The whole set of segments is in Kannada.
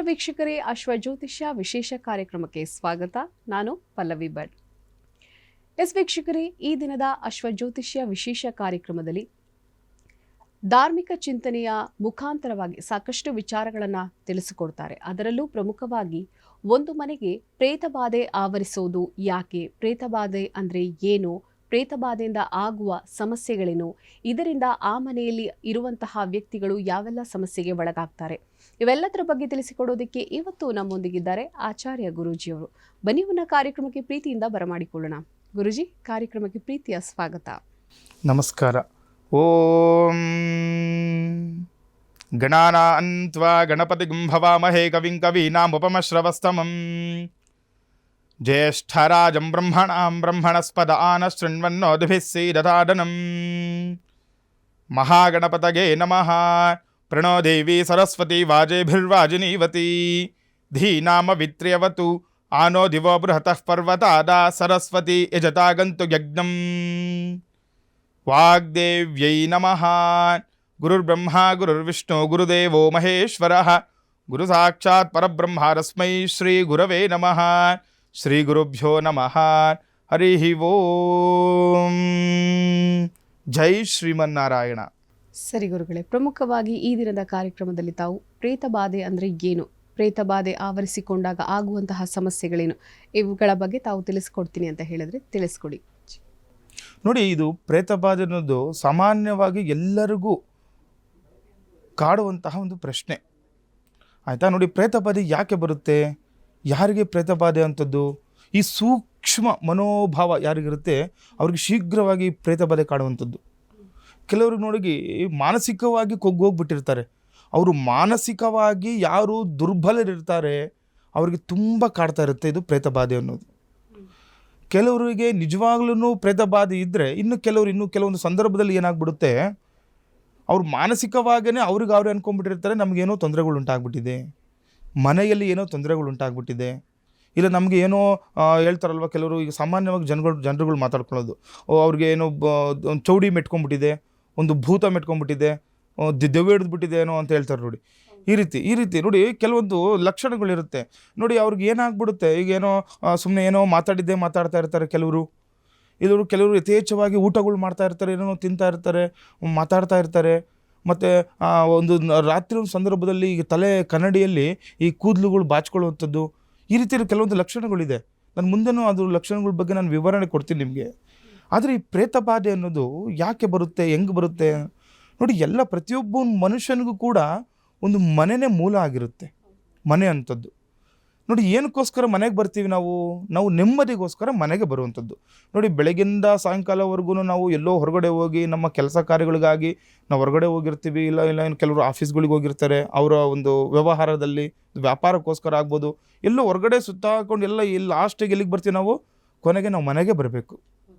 ವೀಕ್ಷಕರೇ, ಅಶ್ವಜ್ಯೋತಿಷ್ಯ ವಿಶೇಷ ಕಾರ್ಯಕ್ರಮಕ್ಕೆ ಸ್ವಾಗತ. ನಾನು ಪಲ್ಲವಿ ಭಟ್. ವೀಕ್ಷಕರೇ, ಈ ದಿನದ ಅಶ್ವಜ್ಯೋತಿಷ್ಯ ವಿಶೇಷ ಕಾರ್ಯಕ್ರಮದಲ್ಲಿ ಧಾರ್ಮಿಕ ಚಿಂತನೆಯ ಮುಖಾಂತರವಾಗಿ ಸಾಕಷ್ಟು ವಿಚಾರಗಳನ್ನು ತಿಳಿಸಿಕೊಡ್ತಾರೆ. ಅದರಲ್ಲೂ ಪ್ರಮುಖವಾಗಿ ಒಂದು ಮನೆಗೆ ಪ್ರೇತಬಾಧೆ ಆವರಿಸೋದು ಯಾಕೆ, ಪ್ರೇತಬಾಧೆ ಅಂದರೆ ಏನು, ಪ್ರೇತಬಾಧೆಯಿಂದ ಆಗುವ ಸಮಸ್ಯೆಗಳೇನು, ಇದರಿಂದ ಆ ಮನೆಯಲ್ಲಿ ಇರುವಂತಹ ವ್ಯಕ್ತಿಗಳು ಯಾವೆಲ್ಲ ಸಮಸ್ಯೆಗೆ ಒಳಗಾಗ್ತಾರೆ, ಇವೆಲ್ಲದರ ಬಗ್ಗೆ ತಿಳಿಸಿಕೊಡೋದಕ್ಕೆ ಇವತ್ತು ನಮ್ಮೊಂದಿಗಿದ್ದಾರೆ ಆಚಾರ್ಯ ಗುರೂಜಿಯವರು. ಬನ್ನಿವನ್ನ ಕಾರ್ಯಕ್ರಮಕ್ಕೆ ಪ್ರೀತಿಯಿಂದ ಬರಮಾಡಿಕೊಳ್ಳೋಣ. ಗುರುಜಿ, ಕಾರ್ಯಕ್ರಮಕ್ಕೆ ಪ್ರೀತಿಯ ಸ್ವಾಗತ. ನಮಸ್ಕಾರ. ಓಂ ಗಣಾನಾನ್ತ್ವಾ ಗಣಪತಿಂ ಭವಾಮಹೇ ಕವಿಂ ಕವೀನಾಮುಪಮಶ್ರವಸ್ತಮಂ ಜ್ಯೇಷ್ಠರಾಜಂ ಬ್ರಹ್ಮಣಾಂ ಬ್ರಹ್ಮಣಸ್ಪದ ಆನಶೃಣ್ವನ್ನೋದಿಭಿಃ ಸೀದತಾಡನಂ. ಮಹಾಗಣಪತಯೇ ನಮಃ. ಪ್ರಣೋ ದೇವಿ ಸರಸ್ವತಿ ವಾಜೇಭಿರ್ವಾಜಿನೀವತಿ. ಧೀನಾಮವಿತ್ರ್ಯವತು ಆನೋ ದಿವೋ ಬೃಹತಃ ಪರ್ವತಾದ ಸರಸ್ವತಿ ಯಜತಾಗಂತು ಯಜ್ಞಂ. ವಾಗ್ದೇವ್ಯೈ ನಮಃ. ಗುರುರ್ಬ್ರಹ್ಮ ಗುರುರ್ವಿಷ್ಣು ಗುರುದೇವೋ ಮಹೇಶ್ವರಃ. ಗುರು ಸಾಕ್ಷಾತ್ ಪರಬ್ರಹ್ಮ ತಸ್ಮೈ ಶ್ರೀ ಗುರವೇ ನಮಃ. ಶ್ರೀ ಗುರುಭ್ಯೋ ನಮಃ. ಹರಿ ಓಂ. ಜೈ ಶ್ರೀಮನ್ನಾರಾಯಣ. ಸರಿ ಗುರುಗಳೇ, ಪ್ರಮುಖವಾಗಿ ಈ ದಿನದ ಕಾರ್ಯಕ್ರಮದಲ್ಲಿ ತಾವು ಪ್ರೇತಬಾಧೆ ಅಂದರೆ ಏನು, ಪ್ರೇತಬಾಧೆ ಆವರಿಸಿಕೊಂಡಾಗ ಆಗುವಂತಹ ಸಮಸ್ಯೆಗಳೇನು, ಇವುಗಳ ಬಗ್ಗೆ ತಾವು ತಿಳಿಸ್ಕೊಡ್ತೀನಿ ಅಂತ ಹೇಳಿದ್ರೆ ತಿಳಿಸ್ಕೊಡಿ. ನೋಡಿ, ಇದು ಪ್ರೇತಬಾಧೆ ಅನ್ನೋದು ಸಾಮಾನ್ಯವಾಗಿ ಎಲ್ಲರಿಗೂ ಕಾಡುವಂತಹ ಒಂದು ಪ್ರಶ್ನೆ ಆಯಿತಾ. ನೋಡಿ, ಪ್ರೇತಬಾಧೆ ಯಾಕೆ ಬರುತ್ತೆ, ಯಾರಿಗೆ ಪ್ರೇತಬಾಧೆ ಅಂಥದ್ದು, ಈ ಸೂಕ್ಷ್ಮ ಮನೋಭಾವ ಯಾರಿಗಿರುತ್ತೆ ಅವ್ರಿಗೆ ಶೀಘ್ರವಾಗಿ ಪ್ರೇತಬಾಧೆ ಕಾಡುವಂಥದ್ದು. ಕೆಲವ್ರಿಗೆ ನೋಡಿ ಮಾನಸಿಕವಾಗಿ ಕೊಗ್ಗೋಗ್ಬಿಟ್ಟಿರ್ತಾರೆ. ಅವರು ಮಾನಸಿಕವಾಗಿ ಯಾರು ದುರ್ಬಲರಿರ್ತಾರೆ ಅವ್ರಿಗೆ ತುಂಬ ಕಾಡ್ತಾ ಇರುತ್ತೆ ಇದು ಪ್ರೇತಬಾಧೆ ಅನ್ನೋದು. ಕೆಲವರಿಗೆ ನಿಜವಾಗ್ಲೂ ಪ್ರೇತಬಾಧೆ ಇದ್ದರೆ, ಇನ್ನು ಕೆಲವೊಂದು ಸಂದರ್ಭದಲ್ಲಿ ಏನಾಗ್ಬಿಡುತ್ತೆ, ಅವ್ರು ಮಾನಸಿಕವಾಗಿಯೇ ಅವ್ರಿಗೆ ಅವರೇ ಅಂದ್ಕೊಂಡ್ಬಿಟ್ಟಿರ್ತಾರೆ ನಮಗೇನೋ ತೊಂದರೆಗಳು ಉಂಟಾಗ್ಬಿಟ್ಟಿದೆ, ಮನೆಯಲ್ಲಿ ಏನೋ ತೊಂದರೆಗಳು ಉಂಟಾಗ್ಬಿಟ್ಟಿದೆ, ಇಲ್ಲ ನಮಗೆ ಏನೋ ಹೇಳ್ತಾರಲ್ವ ಕೆಲವರು. ಈಗ ಸಾಮಾನ್ಯವಾಗಿ ಜನರುಗಳು ಮಾತಾಡ್ಕೊಳ್ಳೋದು, ಅವ್ರಿಗೆ ಏನೋ ಒಂದು ಚೌಡಿ ಮೆಟ್ಕೊಂಡ್ಬಿಟ್ಟಿದೆ, ಒಂದು ಭೂತ ಮೆಟ್ಕೊಂಡ್ಬಿಟ್ಟಿದೆ, ದೆವ್ವ ಹಿಡಿದ್ಬಿಟ್ಟಿದೆ ಏನೋ ಅಂತ ಹೇಳ್ತಾರೆ ನೋಡಿ. ಈ ರೀತಿ ನೋಡಿ ಕೆಲವೊಂದು ಲಕ್ಷಣಗಳಿರುತ್ತೆ ನೋಡಿ. ಅವ್ರಿಗೆ ಏನಾಗ್ಬಿಡುತ್ತೆ, ಈಗ ಏನೋ ಸುಮ್ಮನೆ ಏನೋ ಮಾತಾಡ್ತಾ ಇರ್ತಾರೆ ಕೆಲವರು ಯಥೇಚ್ಛವಾಗಿ ಊಟಗಳು ಮಾಡ್ತಾ ಇರ್ತಾರೆ, ಏನೋ ತಿಂತಾ ಇರ್ತಾರೆ, ಮಾತಾಡ್ತಾ ಇರ್ತಾರೆ. ಮತ್ತು ಒಂದು ರಾತ್ರಿ ಒಂದು ಸಂದರ್ಭದಲ್ಲಿ ಈಗ ತಲೆ ಕನ್ನಡಿಯಲ್ಲಿ ಈ ಕೂದಲುಗಳು ಬಾಚ್ಕೊಳ್ಳುವಂಥದ್ದು, ಈ ರೀತಿ ಕೆಲವೊಂದು ಲಕ್ಷಣಗಳಿದೆ. ನಾನು ಮುಂದೆನೂ ಅದು ಲಕ್ಷಣಗಳ ಬಗ್ಗೆ ನಾನು ವಿವರಣೆ ಕೊಡ್ತೀನಿ ನಿಮಗೆ. ಆದರೆ ಈ ಪ್ರೇತಬಾಧೆ ಅನ್ನೋದು ಯಾಕೆ ಬರುತ್ತೆ, ಹೆಂಗೆ ಬರುತ್ತೆ ನೋಡಿ. ಪ್ರತಿಯೊಬ್ಬ ಮನುಷ್ಯನಿಗೂ ಕೂಡ ಒಂದು ಮನೆಯೇ ಮೂಲ ಆಗಿರುತ್ತೆ. ಮನೆ ಅಂಥದ್ದು ನೋಡಿ, ಏನಕ್ಕೋಸ್ಕರ ಮನೆಗೆ ಬರ್ತೀವಿ ನಾವು ನೆಮ್ಮದಿಗೋಸ್ಕರ ಮನೆಗೆ ಬರುವಂಥದ್ದು ನೋಡಿ. ಬೆಳಗಿಂದ ಸಾಯಂಕಾಲವರೆಗೂ ನಾವು ಎಲ್ಲೋ ಹೊರಗಡೆ ಹೋಗಿ ನಮ್ಮ ಕೆಲಸ ಕಾರ್ಯಗಳಿಗಾಗಿ ನಾವು ಹೊರಗಡೆ ಹೋಗಿರ್ತೀವಿ, ಇಲ್ಲ ಕೆಲವರು ಆಫೀಸ್ಗಳಿಗೆ ಹೋಗಿರ್ತಾರೆ, ಅವರ ಒಂದು ವ್ಯವಹಾರದಲ್ಲಿ ವ್ಯಾಪಾರಕ್ಕೋಸ್ಕರ ಆಗ್ಬೋದು, ಎಲ್ಲೋ ಹೊರಗಡೆ ಸುತ್ತಾಕೊಂಡು ಎಲ್ಲ ಲಾಸ್ಟಿಗೆ ಎಲ್ಲಿಗೆ ಬರ್ತೀವಿ ನಾವು, ಕೊನೆಗೆ ನಾವು ಮನೆಗೆ ಬರಬೇಕು.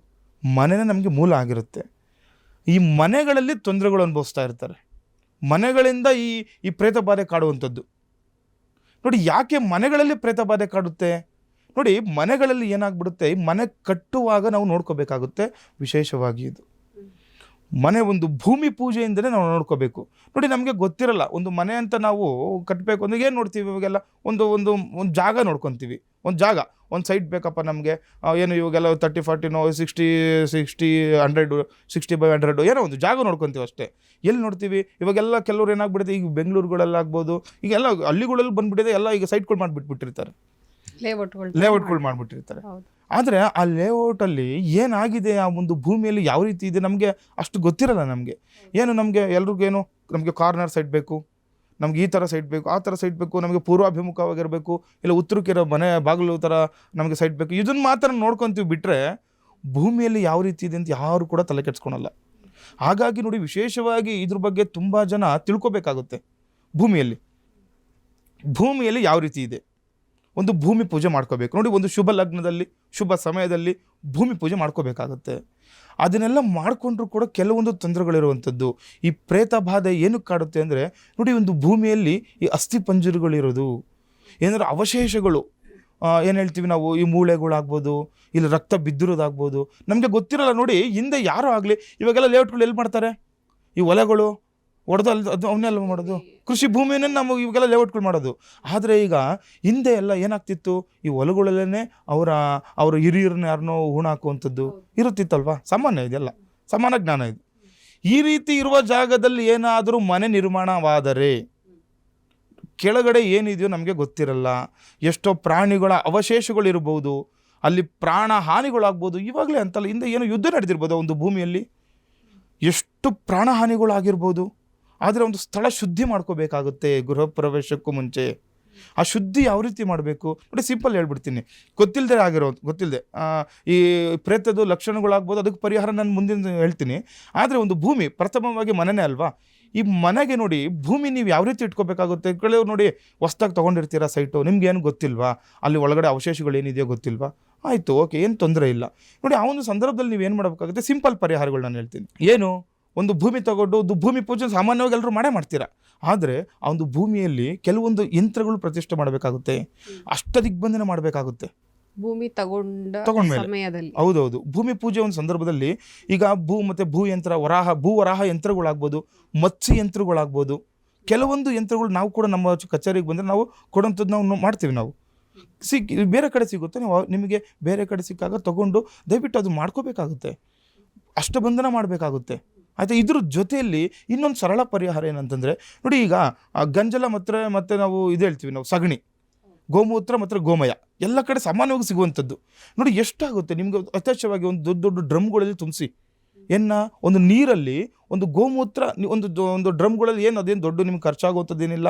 ಮನೆಯೇ ನಮಗೆ ಮೂಲ ಆಗಿರುತ್ತೆ. ಈ ಮನೆಗಳಲ್ಲಿ ತೊಂದರೆಗಳು ಅನುಭವಿಸ್ತಾ ಇರ್ತಾರೆ, ಮನೆಗಳಿಂದ ಈ ಪ್ರೇತಬಾಧೆ ಕಾಡುವಂಥದ್ದು ನೋಡಿ. ಯಾಕೆ ಮನೆಗಳಲ್ಲಿ ಪ್ರೇತಬಾಧೆ ಕಾಡುತ್ತೆ ನೋಡಿ, ಮನೆಗಳಲ್ಲಿ ಏನಾಗ್ಬಿಡುತ್ತೆ, ಮನೆ ಕಟ್ಟುವಾಗ ನಾವು ನೋಡ್ಕೋಬೇಕಾಗುತ್ತೆ. ವಿಶೇಷವಾಗಿ ಇದು ಮನೆ ಒಂದು ಭೂಮಿ ಪೂಜೆಯಿಂದಲೇ ನಾವು ನೋಡ್ಕೋಬೇಕು ನೋಡಿ. ನಮಗೆ ಗೊತ್ತಿರಲ್ಲ ಒಂದು ಮನೆ ಅಂತ ನಾವು ಕಟ್ಟಬೇಕು ಅಂದ್ರೆ ಏನು ನೋಡ್ತೀವಿ, ಇವಾಗೆಲ್ಲ ಒಂದು ಜಾಗ ನೋಡ್ಕೊತೀವಿ. ಒಂದು ಸೈಟ್ ಬೇಕಪ್ಪ ನಮಗೆ, ಏನು ಇವಾಗೆಲ್ಲ 30-40 60 100 60/100 ಏನೋ ಒಂದು ಜಾಗ ನೋಡ್ಕೊತೀವಿ ಅಷ್ಟೇ. ಎಲ್ಲಿ ನೋಡ್ತೀವಿ ಇವಾಗೆಲ್ಲ, ಕೆಲವ್ರು ಏನಾಗ್ಬಿಡುತ್ತೆ, ಈಗ ಬೆಂಗಳೂರುಗಳಲ್ಲಾಗ್ಬೋದು, ಈಗೆಲ್ಲ ಹಳ್ಳಿಗಳಲ್ಲಿ ಬಂದುಬಿಟ್ಟಿದೆ, ಎಲ್ಲ ಈಗ ಸೈಟ್ಗಳು ಮಾಡಿಬಿಟ್ಬಿಟ್ಟಿರ್ತಾರೆ, ಲೇಔಟ್ಗಳು ಮಾಡಿಬಿಟ್ಟಿರ್ತಾರೆ. ಆದರೆ ಆ ಲೇಔಟಲ್ಲಿ ಏನಾಗಿದೆ, ಆ ಒಂದು ಭೂಮಿಯಲ್ಲಿ ಯಾವ ರೀತಿ ಇದೆ ನಮಗೆ ಅಷ್ಟು ಗೊತ್ತಿರಲ್ಲ. ನಮಗೆ ಎಲ್ರಿಗೇನು ನಮಗೆ ಕಾರ್ನರ್ ಸೈಟ್ ಬೇಕು, ನಮ್ಗೆ ಈ ಥರ ಸೈಟ್ ಬೇಕು, ಆ ಥರ ಸೈಟ್ ಬೇಕು, ನಮಗೆ ಪೂರ್ವಾಭಿಮುಖವಾಗಿರಬೇಕು, ಇಲ್ಲ ಉತ್ತರಕ್ಕಿರೋ ಮನೆ ಬಾಗಿಲು ಥರ ನಮಗೆ ಸೈಟ್ ಬೇಕು. ಇದನ್ನು ಮಾತ್ರ ನೋಡ್ಕೊತೀವಿ ಬಿಟ್ಟರೆ ಭೂಮಿಯಲ್ಲಿ ಯಾವ ರೀತಿ ಇದೆ ಅಂತ ಯಾರು ಕೂಡ ತಲೆ ಕೆಡ್ಸ್ಕೊಳಲ್ಲ. ಹಾಗಾಗಿ ನೋಡಿ, ವಿಶೇಷವಾಗಿ ಇದ್ರ ಬಗ್ಗೆ ತುಂಬ ಜನ ತಿಳ್ಕೊಬೇಕಾಗುತ್ತೆ. ಭೂಮಿಯಲ್ಲಿ ಯಾವ ರೀತಿ ಇದೆ, ಒಂದು ಭೂಮಿ ಪೂಜೆ ಮಾಡ್ಕೋಬೇಕು ನೋಡಿ. ಒಂದು ಶುಭ ಲಗ್ನದಲ್ಲಿ ಶುಭ ಸಮಯದಲ್ಲಿ ಭೂಮಿ ಪೂಜೆ ಮಾಡ್ಕೋಬೇಕಾಗುತ್ತೆ. ಅದನ್ನೆಲ್ಲ ಮಾಡಿಕೊಂಡ್ರೂ ಕೂಡ ಕೆಲವೊಂದು ತೊಂದರೆಗಳಿರುವಂಥದ್ದು. ಈ ಪ್ರೇತಬಾಧೆ ಏನಕ್ಕೆ ಕಾಡುತ್ತೆ ಅಂದರೆ ನೋಡಿ, ಒಂದು ಭೂಮಿಯಲ್ಲಿ ಈ ಅಸ್ಥಿ ಪಂಜರಗಳಿರೋದು, ಏನಾದ್ರು ಅವಶೇಷಗಳು, ಏನು ಹೇಳ್ತೀವಿ ನಾವು, ಈ ಮೂಳೆಗಳಾಗ್ಬೋದು, ಇಲ್ಲಿ ರಕ್ತ ಬಿದ್ದಿರೋದಾಗ್ಬೋದು, ನಮಗೆ ಗೊತ್ತಿರಲ್ಲ ನೋಡಿ. ಹಿಂದೆ ಯಾರೋ ಆಗಲಿ, ಇವಾಗೆಲ್ಲ ಲೇಔಟ್ಗಳು ಎಲ್ಲಿ ಮಾಡ್ತಾರೆ, ಈ ಹೊಲಗಳು ಹೊಡೆದು ಅಲ್ಲಿ ಅದು ಅವನ್ನೆಲ್ಲ ಮಾಡೋದು, ಕೃಷಿ ಭೂಮಿಯನ್ನೇ ನಾವು ಇವಾಗೆಲ್ಲ ಲೇಔಟ್ಗಳು ಮಾಡೋದು. ಆದರೆ ಈಗ ಹಿಂದೆ ಎಲ್ಲ ಏನಾಗ್ತಿತ್ತು, ಈ ಹೊಲಗಳಲ್ಲೇ ಅವರ ಹಿರಿಯರನ್ನ ಯಾರನ್ನೋ ಹೂಣ ಹಾಕುವಂಥದ್ದು ಇರುತ್ತಿತ್ತಲ್ವಾ. ಸಾಮಾನ್ಯ ಇದೆಲ್ಲ, ಸಮಾನ ಜ್ಞಾನ ಇದು. ಈ ರೀತಿ ಇರುವ ಜಾಗದಲ್ಲಿ ಏನಾದರೂ ಮನೆ ನಿರ್ಮಾಣವಾದರೆ ಕೆಳಗಡೆ ಏನಿದೆಯೋ ನಮಗೆ ಗೊತ್ತಿರಲ್ಲ. ಎಷ್ಟೋ ಪ್ರಾಣಿಗಳ ಅವಶೇಷಗಳಿರ್ಬೋದು, ಅಲ್ಲಿ ಪ್ರಾಣ ಹಾನಿಗಳಾಗ್ಬೋದು. ಇವಾಗಲೇ ಅಂತಲ್ಲ, ಹಿಂದೆ ಏನೋ ಯುದ್ಧ ನಡೆದಿರ್ಬೋದು ಒಂದು ಭೂಮಿಯಲ್ಲಿ, ಎಷ್ಟು ಪ್ರಾಣ ಹಾನಿಗಳಾಗಿರ್ಬೋದು. ಆದರೆ ಒಂದು ಸ್ಥಳ ಶುದ್ಧಿ ಮಾಡ್ಕೋಬೇಕಾಗುತ್ತೆ ಗೃಹ ಪ್ರವೇಶಕ್ಕೂ ಮುಂಚೆ. ಆ ಶುದ್ಧಿ ಯಾವ ರೀತಿ ಮಾಡಬೇಕು ನೋಡಿ, ಸಿಂಪಲ್ ಹೇಳ್ಬಿಡ್ತೀನಿ. ಗೊತ್ತಿಲ್ಲದೆ ಈ ಪ್ರೇತದ ಲಕ್ಷಣಗಳಾಗ್ಬೋದು, ಅದಕ್ಕೆ ಪರಿಹಾರ ನಾನು ಮುಂದಿನ ಹೇಳ್ತೀನಿ. ಆದರೆ ಒಂದು ಭೂಮಿ ಪ್ರಥಮವಾಗಿ ಮನೆನೇ ಅಲ್ವಾ. ಈ ಮನೆಗೆ ನೋಡಿ, ಭೂಮಿ ನೀವು ಯಾವ ರೀತಿ ಇಟ್ಕೋಬೇಕಾಗುತ್ತೆ. ಕೆಲವರು ನೋಡಿ ಹೊಸ್ದಾಗಿ ತೊಗೊಂಡಿರ್ತೀರಾ ಸೈಟು, ನಿಮ್ಗೆ ಏನು ಗೊತ್ತಿಲ್ವಾ, ಅಲ್ಲಿ ಒಳಗಡೆ ಅವಶೇಷಗಳು ಏನಿದೆಯೋ ಗೊತ್ತಿಲ್ವಾ, ಆಯಿತು ಓಕೆ, ಏನು ತೊಂದರೆ ಇಲ್ಲ. ನೋಡಿ ಆ ಒಂದು ಸಂದರ್ಭದಲ್ಲಿ ನೀವು ಏನು ಮಾಡಬೇಕಾಗುತ್ತೆ, ಸಿಂಪಲ್ ಪರಿಹಾರಗಳು ನಾನು ಹೇಳ್ತೀನಿ. ಏನು, ಒಂದು ಭೂಮಿ ತಗೊಂಡು ಒಂದು ಭೂಮಿ ಪೂಜೆ ಸಾಮಾನ್ಯವಾಗಿ ಎಲ್ಲರೂ ಮಾಡ್ತೀರಾ. ಆದರೆ ಆ ಒಂದು ಭೂಮಿಯಲ್ಲಿ ಕೆಲವೊಂದು ಯಂತ್ರಗಳು ಪ್ರತಿಷ್ಠೆ ಮಾಡಬೇಕಾಗುತ್ತೆ, ಅಷ್ಟದಿಗ್ಬಂಧನ ಮಾಡಬೇಕಾಗುತ್ತೆ ಭೂಮಿ ತಗೊಂಡ್ಮೇಲೆ. ಸಮಯದಲ್ಲಿ. ಹೌದೌದು, ಭೂಮಿ ಪೂಜೆ ಒಂದು ಸಂದರ್ಭದಲ್ಲಿ ಈಗ ಭೂ ಯಂತ್ರ, ಭೂವರಾಹ ಯಂತ್ರಗಳಾಗ್ಬೋದು, ಮತ್ಸ್ಯ ಯಂತ್ರಗಳಾಗ್ಬೋದು. ಕೆಲವೊಂದು ಯಂತ್ರಗಳು ನಾವು ಕೂಡ ನಮ್ಮ ಕಚೇರಿಗೆ ಬಂದರೆ ನಾವು ಕೊಡೋಂಥದ್ದು ನಾವು ಮಾಡ್ತೀವಿ. ನಾವು ಬೇರೆ ಕಡೆ ಸಿಗುತ್ತೆ, ನೀವು ನಿಮಗೆ ಬೇರೆ ಕಡೆ ಸಿಕ್ಕಾಗ ತಗೊಂಡು ದಯವಿಟ್ಟು ಅದು ಮಾಡ್ಕೋಬೇಕಾಗುತ್ತೆ, ಅಷ್ಟಬಂಧನ ಮಾಡಬೇಕಾಗುತ್ತೆ. ಆಯಿತಾ. ಇದ್ರ ಜೊತೆಯಲ್ಲಿ ಇನ್ನೊಂದು ಸರಳ ಪರಿಹಾರ ಏನಂತಂದರೆ ನೋಡಿ, ಈಗ ಗಂಜಲ ಮತ್ತು ನಾವು ಇದು ಹೇಳ್ತೀವಿ, ನಾವು ಸಗಣಿ, ಗೋಮೂತ್ರ ಮತ್ತು ಗೋಮಯ ಎಲ್ಲ ಕಡೆ ಸಾಮಾನ್ಯವಾಗಿ ಸಿಗುವಂಥದ್ದು. ನೋಡಿ ಎಷ್ಟಾಗುತ್ತೆ ನಿಮಗೆ, ಯಥೇಚ್ಛವಾಗಿ ಒಂದು ದೊಡ್ಡ ದೊಡ್ಡ ಡ್ರಮ್ಗಳಲ್ಲಿ ತುಂಬಿಸಿ, ಒಂದು ನೀರಲ್ಲಿ ಒಂದು ಗೋಮೂತ್ರ ಒಂದು ಡ್ರಮ್ಗಳಲ್ಲಿ, ಅದೇನು ದೊಡ್ಡ ನಿಮ್ಗೆ ಖರ್ಚಾಗುವಂಥದ್ದೇನಿಲ್ಲ,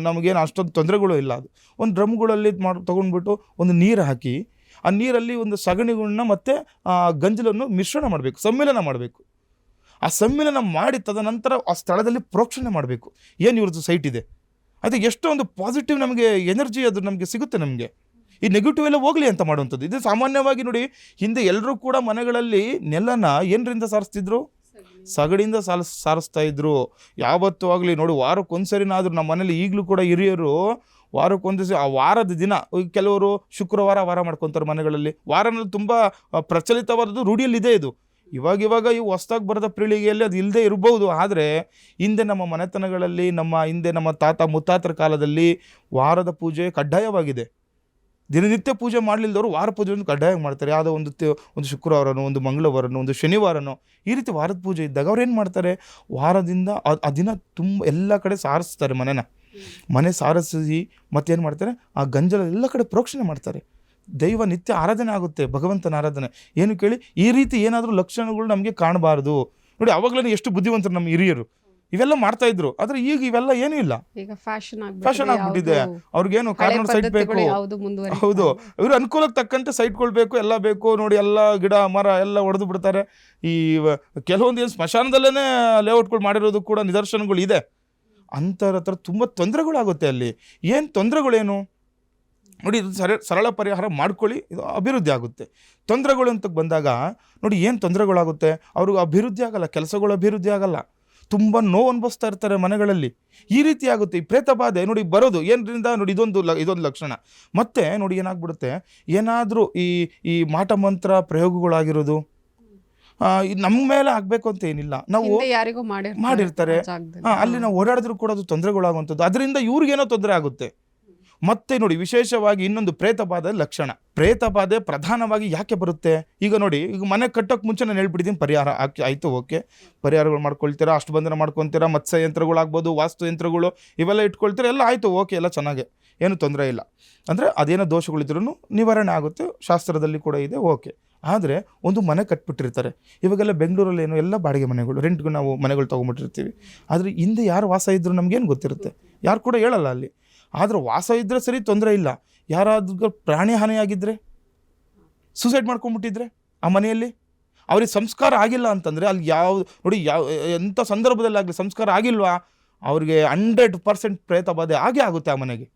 ನಮಗೇನು ಅಷ್ಟೊಂದು ತೊಂದರೆಗಳು ಇಲ್ಲ. ಅದು ಒಂದು ಡ್ರಮ್ಗಳಲ್ಲಿ ತೊಗೊಂಡ್ಬಿಟ್ಟು ಒಂದು ನೀರು ಹಾಕಿ, ಆ ನೀರಲ್ಲಿ ಒಂದು ಸಗಣಿಗಳನ್ನ ಮತ್ತು ಗಂಜಲನ್ನು ಮಿಶ್ರಣ ಮಾಡಬೇಕು, ಸಮ್ಮಿಲನ ಮಾಡಬೇಕು. ಆ ಸಮ್ಮಿಲನ ಮಾಡಿ ತದನಂತರ ಆ ಸ್ಥಳದಲ್ಲಿ ಪ್ರೋಕ್ಷಣೆ ಮಾಡಬೇಕು. ಏನು ಇವ್ರದ್ದು ಸೈಟ್ ಇದೆ, ಅದು ಎಷ್ಟೋ ಒಂದು ಪಾಸಿಟಿವ್ ನಮಗೆ ಎನರ್ಜಿ ಅದು ನಮಗೆ ಸಿಗುತ್ತೆ. ನಮಗೆ ಈ ನೆಗೆಟಿವ್ ಎಲ್ಲ ಹೋಗಲಿ ಅಂತ ಮಾಡುವಂಥದ್ದು ಇದು. ಸಾಮಾನ್ಯವಾಗಿ ನೋಡಿ, ಹಿಂದೆ ಎಲ್ಲರೂ ಕೂಡ ಮನೆಗಳಲ್ಲಿ ನೆಲನ ಏನರಿಂದ ಸಾರಿಸ್ತಿದ್ರು, ಸಗಡಿಯಿಂದ ಸಾರಿಸ್ತಾ ಇದ್ರು. ಯಾವತ್ತೂ ಆಗಲಿ ನೋಡಿ, ವಾರಕ್ಕೊಂದ್ಸರಿನಾದರೂ ನಮ್ಮ ಮನೇಲಿ ಈಗಲೂ ಕೂಡ ಹಿರಿಯರು ವಾರಕ್ಕೊಂದು ಆ ವಾರದ ದಿನ, ಕೆಲವರು ಶುಕ್ರವಾರ ಮಾಡ್ಕೊತಾರೆ ಮನೆಗಳಲ್ಲಿ. ವಾರನಲ್ಲಿ ತುಂಬ ಪ್ರಚಲಿತವಾದದ್ದು, ರೂಢಿಯಲ್ಲಿದೆ ಇದು. ಇವಾಗ ಇವು ಹೊಸ್ದಾಗಿ ಬರೆದ ಪೀಳಿಗೆಯಲ್ಲಿ ಅದು ಇಲ್ಲದೆ ಇರ್ಬೋದು. ಆದರೆ ಹಿಂದೆ ನಮ್ಮ ಮನೆತನಗಳಲ್ಲಿ, ನಮ್ಮ ತಾತ ಮುತ್ತಾತರ ಕಾಲದಲ್ಲಿ ವಾರದ ಪೂಜೆ ಕಡ್ಡಾಯವಾಗಿದೆ. ದಿನನಿತ್ಯ ಪೂಜೆ ಮಾಡಲಿಲ್ಲದವರು ವಾರ ಪೂಜೆಯನ್ನು ಕಡ್ಡಾಯವಾಗಿ ಮಾಡ್ತಾರೆ. ಯಾವುದೋ ಒಂದು ಶುಕ್ರವಾರನೋ, ಒಂದು ಮಂಗಳವಾರನೋ, ಒಂದು ಶನಿವಾರನೋ, ಈ ರೀತಿ ವಾರದ ಪೂಜೆ ಇದ್ದಾಗ ಅವ್ರು ಏನು ಮಾಡ್ತಾರೆ, ವಾರದಿಂದ ಆ ದಿನ ತುಂಬ ಎಲ್ಲ ಕಡೆ ಸಾರಿಸ್ತಾರೆ. ಮನೆ ಸಾರಿಸಿ ಮತ್ತೇನು ಮಾಡ್ತಾರೆ, ಆ ಗಂಜಲ ಎಲ್ಲ ಕಡೆ ಪ್ರೋಕ್ಷಣೆ ಮಾಡ್ತಾರೆ. ದೈವ ನಿತ್ಯ ಆರಾಧನೆ ಆಗುತ್ತೆ, ಭಗವಂತನ ಆರಾಧನೆ. ಏನು ಕೇಳಿ, ಈ ರೀತಿ ಏನಾದರೂ ಲಕ್ಷಣಗಳು ನಮಗೆ ಕಾಣಬಾರ್ದು. ನೋಡಿ ಆವಾಗಲೇ ಎಷ್ಟು ಬುದ್ಧಿವಂತರು ನಮ್ಮ ಹಿರಿಯರು, ಇವೆಲ್ಲ ಮಾಡ್ತಾ ಇದ್ರು. ಆದರೆ ಈಗ ಇವೆಲ್ಲ ಏನೂ ಇಲ್ಲ, ಈಗ ಫ್ಯಾಷನ್ ಆಗ್ಬಿಟ್ಟಿದೆ. ಅವ್ರಿಗೇನು ಕಾರ್ನರ್ ಸೈಟ್ ಬೇಕು, ಹೌದು, ಇವರು ಅನುಕೂಲಕ್ಕೆ ತಕ್ಕಂತೆ ಸೈಟ್ಗಳು ಬೇಕು, ಎಲ್ಲ ಬೇಕು. ನೋಡಿ ಎಲ್ಲ ಗಿಡ ಮರ ಎಲ್ಲ ಹೊಡೆದು ಬಿಡ್ತಾರೆ. ಈ ಕೆಲವೊಂದು ಏನು ಸ್ಮಶಾನದಲ್ಲೇ ಲೇಔಟ್ಗಳು ಮಾಡಿರೋದು ಕೂಡ ನಿದರ್ಶನಗಳು ಇದೆ. ಅಂಥವ್ರ ಹತ್ರ ತುಂಬ ತೊಂದರೆಗಳಾಗುತ್ತೆ. ಅಲ್ಲಿ ಏನು ತೊಂದರೆಗಳೇನು ನೋಡಿ, ಇದು ಸರಳ ಪರಿಹಾರ ಮಾಡ್ಕೊಳ್ಳಿ, ಇದು ಅಭಿವೃದ್ಧಿ ಆಗುತ್ತೆ. ತೊಂದರೆಗಳು ಅಂತ ಬಂದಾಗ ನೋಡಿ, ಏನು ತೊಂದರೆಗಳಾಗುತ್ತೆ, ಅವ್ರಿಗೆ ಅಭಿವೃದ್ಧಿ ಆಗಲ್ಲ, ಕೆಲಸಗಳು ಅಭಿವೃದ್ಧಿ ಆಗಲ್ಲ, ತುಂಬ ನೋವು ಅನುಭವಿಸ್ತಾ ಇರ್ತಾರೆ ಮನೆಗಳಲ್ಲಿ. ಈ ರೀತಿ ಆಗುತ್ತೆ ಈ ಪ್ರೇತ ಬಾಧೆ. ನೋಡಿ ಬರೋದು ಏನರಿಂದ, ನೋಡಿ ಇದೊಂದು ಲಕ್ಷಣ. ಮತ್ತೆ ನೋಡಿ ಏನಾಗ್ಬಿಡುತ್ತೆ, ಏನಾದರೂ ಈ ಮಾಟ ಮಂತ್ರ ಪ್ರಯೋಗಗಳಾಗಿರೋದು ನಮ್ಮ ಮೇಲೆ ಆಗಬೇಕು ಅಂತ ಏನಿಲ್ಲ, ನಾವು ಯಾರಿಗೂ ಮಾಡಿರ್ತಾರೆ, ಅಲ್ಲಿ ನಾವು ಓಡಾಡಿದ್ರು ಕೂಡ ಅದು ತೊಂದರೆಗಳಾಗುವಂಥದ್ದು. ಅದರಿಂದ ಇವ್ರಿಗೇನೋ ತೊಂದರೆ ಆಗುತ್ತೆ. ಮತ್ತೆ ನೋಡಿ, ವಿಶೇಷವಾಗಿ ಇನ್ನೊಂದು ಪ್ರೇತ ಬಾಧೆ ಲಕ್ಷಣ. ಪ್ರೇತ ಬಾಧೆ ಪ್ರಧಾನವಾಗಿ ಯಾಕೆ ಬರುತ್ತೆ, ಈಗ ನೋಡಿ, ಈಗ ಮನೆ ಕಟ್ಟೋಕ್ಕೆ ಮುಂಚೆ ನಾನು ಹೇಳ್ಬಿಟ್ಟಿದ್ದೀನಿ ಪರಿಹಾರ ಆಯಿತು, ಓಕೆ, ಪರಿಹಾರಗಳು ಮಾಡ್ಕೊಳ್ತೀರಾ, ಅಷ್ಟು ಬಂಧನ ಮಾಡ್ಕೊತೀರಾ, ಮತ್ಸ್ಯ ಯಂತ್ರಗಳಾಗ್ಬೋದು, ವಾಸ್ತು ಯಂತ್ರಗಳು ಇವೆಲ್ಲ ಇಟ್ಕೊಳ್ತೀರಾ, ಎಲ್ಲ ಆಯಿತು, ಓಕೆ, ಎಲ್ಲ ಚೆನ್ನಾಗೆ, ಏನು ತೊಂದರೆ ಇಲ್ಲ. ಅಂದರೆ ಅದೇನೋ ದೋಷಗಳಿದ್ರೂ ನಿವಾರಣೆ ಆಗುತ್ತೆ, ಶಾಸ್ತ್ರದಲ್ಲಿ ಕೂಡ ಇದೆ, ಓಕೆ. ಆದರೆ ಒಂದು ಮನೆ ಕಟ್ಬಿಟ್ಟಿರ್ತಾರೆ. ಇವಾಗೆಲ್ಲ ಬೆಂಗಳೂರಲ್ಲಿ ಏನೋ ಎಲ್ಲ ಬಾಡಿಗೆ ಮನೆಗಳು, ರೆಂಟ್ಗೆ ನಾವು ಮನೆಗಳು ತೊಗೊಂಬಿಟ್ಟಿರ್ತೀವಿ. ಆದರೆ ಹಿಂದೆ ಯಾರು ವಾಸ ಇದ್ದರೂ ನಮಗೇನು ಗೊತ್ತಿರುತ್ತೆ, ಯಾರು ಕೂಡ ಹೇಳಲ್ಲ ಅಲ್ಲಿ. ಆದರೆ ವಾಸ ಇದ್ದರೆ ಸರಿ, ತೊಂದರೆ ಇಲ್ಲ. ಯಾರಾದ್ರೂ ಪ್ರಾಣಿ ಹಾನಿಯಾಗಿದ್ದರೆ, ಸೂಸೈಡ್ ಮಾಡ್ಕೊಂಡ್ಬಿಟ್ಟಿದ್ರೆ ಆ ಮನೆಯಲ್ಲಿ, ಅವ್ರಿಗೆ ಸಂಸ್ಕಾರ ಆಗಿಲ್ಲ ಅಂತಂದರೆ ಅಲ್ಲಿ ಎಂಥ ಸಂದರ್ಭದಲ್ಲಿ ಆಗಲಿ ಸಂಸ್ಕಾರ ಆಗಿಲ್ವಾ, ಅವ್ರಿಗೆ 100% ಪ್ರೇತ ಬಾಧೆ ಆಗೇ ಆಗುತ್ತೆ ಆ ಮನೆಗೆ.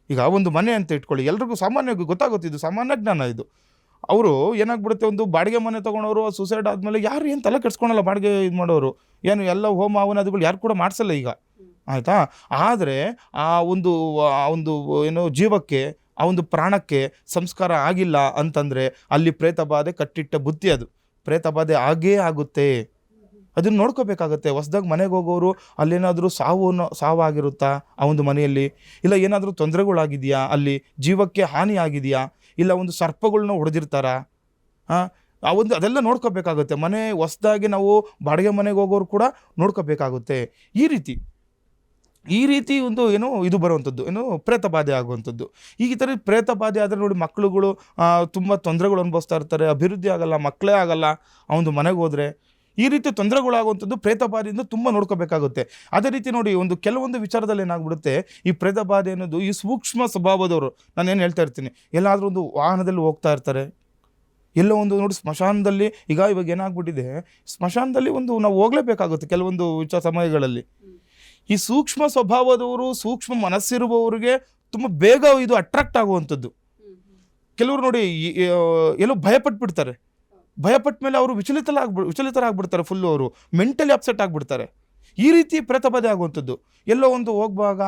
ಈಗ ಒಂದು ಮನೆ ಅಂತ ಇಟ್ಕೊಳ್ಳಿ, ಎಲ್ರಿಗೂ ಸಾಮಾನ್ಯವಾಗಿ ಗೊತ್ತಾಗುತ್ತೆ, ಇದು ಸಾಮಾನ್ಯ ಜ್ಞಾನ ಇದು. ಅವರು ಏನಾಗ್ಬಿಡುತ್ತೆ, ಒಂದು ಬಾಡಿಗೆ ಮನೆ ತೊಗೊಂಡವರು ಸೂಸೈಡ್ ಆದಮೇಲೆ ಯಾರು ಏನು ತಲೆ ಕೆಡ್ಸ್ಕೊಳಲ್ಲ, ಬಾಡಿಗೆ ಇದು ಮಾಡೋರು ಏನು ಎಲ್ಲ ಹೋಮ ಹವನಾದಿಗಳು ಯಾರು ಕೂಡ ಮಾಡಿಸಲ್ಲ ಈಗ, ಆಯಿತಾ. ಆದರೆ ಆ ಒಂದು ಏನು ಜೀವಕ್ಕೆ, ಆ ಒಂದು ಪ್ರಾಣಕ್ಕೆ ಸಂಸ್ಕಾರ ಆಗಿಲ್ಲ ಅಂತಂದರೆ ಅಲ್ಲಿ ಪ್ರೇತ ಬಾಧೆ ಕಟ್ಟಿಟ್ಟ ಬುತ್ತಿ, ಅದು ಪ್ರೇತ ಬಾಧೆ ಆಗೇ ಆಗುತ್ತೆ. ಅದನ್ನು ನೋಡ್ಕೋಬೇಕಾಗತ್ತೆ. ಹೊಸ್ದಾಗಿ ಮನೆಗೆ ಹೋಗೋರು ಅಲ್ಲೇನಾದರೂ ಸಾವಾಗಿರುತ್ತಾ ಆ ಒಂದು ಮನೆಯಲ್ಲಿ, ಇಲ್ಲ ಏನಾದರೂ ತೊಂದರೆಗಳಾಗಿದೆಯಾ, ಅಲ್ಲಿ ಜೀವಕ್ಕೆ ಹಾನಿ ಆಗಿದೆಯಾ, ಇಲ್ಲ ಒಂದು ಸರ್ಪಗಳನ್ನ ಹೊಡೆದಿರ್ತಾರಾ, ಆ ಒಂದು ಅದೆಲ್ಲ ನೋಡ್ಕೋಬೇಕಾಗುತ್ತೆ. ಮನೆ ಹೊಸ್ದಾಗಿ ನಾವು ಬಾಡಿಗೆ ಮನೆಗೆ ಹೋಗೋರು ಕೂಡ ನೋಡ್ಕೋಬೇಕಾಗುತ್ತೆ. ಈ ರೀತಿ ಒಂದು ಏನು ಇದು ಬರುವಂಥದ್ದು, ಏನು ಪ್ರೇತ ಬಾಧೆ ಆಗುವಂಥದ್ದು. ಈಗ ಈ ಥರ ಪ್ರೇತ ಬಾಧೆ ಆದರೆ ನೋಡಿ, ಮಕ್ಕಳುಗಳು ತುಂಬ ತೊಂದರೆಗಳು ಅನುಭವಿಸ್ತಾ ಇರ್ತಾರೆ, ಅಭಿವೃದ್ಧಿ ಆಗಲ್ಲ, ಮಕ್ಕಳೇ ಆಗಲ್ಲ ಆ ಒಂದು ಮನೆಗೆ ಹೋದರೆ. ಈ ರೀತಿ ತೊಂದರೆಗಳಾಗುವಂಥದ್ದು ಪ್ರೇತ ಬಾಧೆಯಿಂದ ತುಂಬ ನೋಡ್ಕೋಬೇಕಾಗುತ್ತೆ. ಅದೇ ರೀತಿ ನೋಡಿ, ಕೆಲವೊಂದು ವಿಚಾರದಲ್ಲಿ ಏನಾಗ್ಬಿಡುತ್ತೆ, ಈ ಪ್ರೇತ ಬಾಧೆ ಅನ್ನೋದು ಈ ಸೂಕ್ಷ್ಮ ಸ್ವಭಾವದವರು, ನಾನೇನು ಹೇಳ್ತಾ ಇರ್ತೀನಿ, ಎಲ್ಲಾದರೂ ಒಂದು ವಾಹನದಲ್ಲಿ ಹೋಗ್ತಾ ಇರ್ತಾರೆ, ಎಲ್ಲೋ ಒಂದು ನೋಡಿ ಸ್ಮಶಾನದಲ್ಲಿ, ಇವಾಗ ಏನಾಗ್ಬಿಟ್ಟಿದೆ, ಸ್ಮಶಾನದಲ್ಲಿ ನಾವು ಹೋಗಲೇಬೇಕಾಗುತ್ತೆ ಕೆಲವೊಂದು ಸಮಯಗಳಲ್ಲಿ. ಈ ಸೂಕ್ಷ್ಮ ಸ್ವಭಾವದವರು, ಸೂಕ್ಷ್ಮ ಮನಸ್ಸಿರುವವರಿಗೆ ತುಂಬ ಬೇಗ ಇದು ಅಟ್ರಾಕ್ಟ್ ಆಗುವಂಥದ್ದು. ಕೆಲವರು ನೋಡಿ ಎಲ್ಲೋ ಭಯಪಟ್ಬಿಡ್ತಾರೆ, ಭಯಪಟ್ಟ ಮೇಲೆ ಅವರು ವಿಚಲಿತರಾಗ್ಬಿಡ್ತಾರೆ, ಫುಲ್ಲು ಅವರು ಮೆಂಟಲಿ ಅಪ್ಸೆಟ್ ಆಗಿಬಿಡ್ತಾರೆ. ಈ ರೀತಿ ಪ್ರೇತಬಾಧೆ ಆಗುವಂಥದ್ದು. ಎಲ್ಲೋ ಒಂದು ಹೋಗುವಾಗ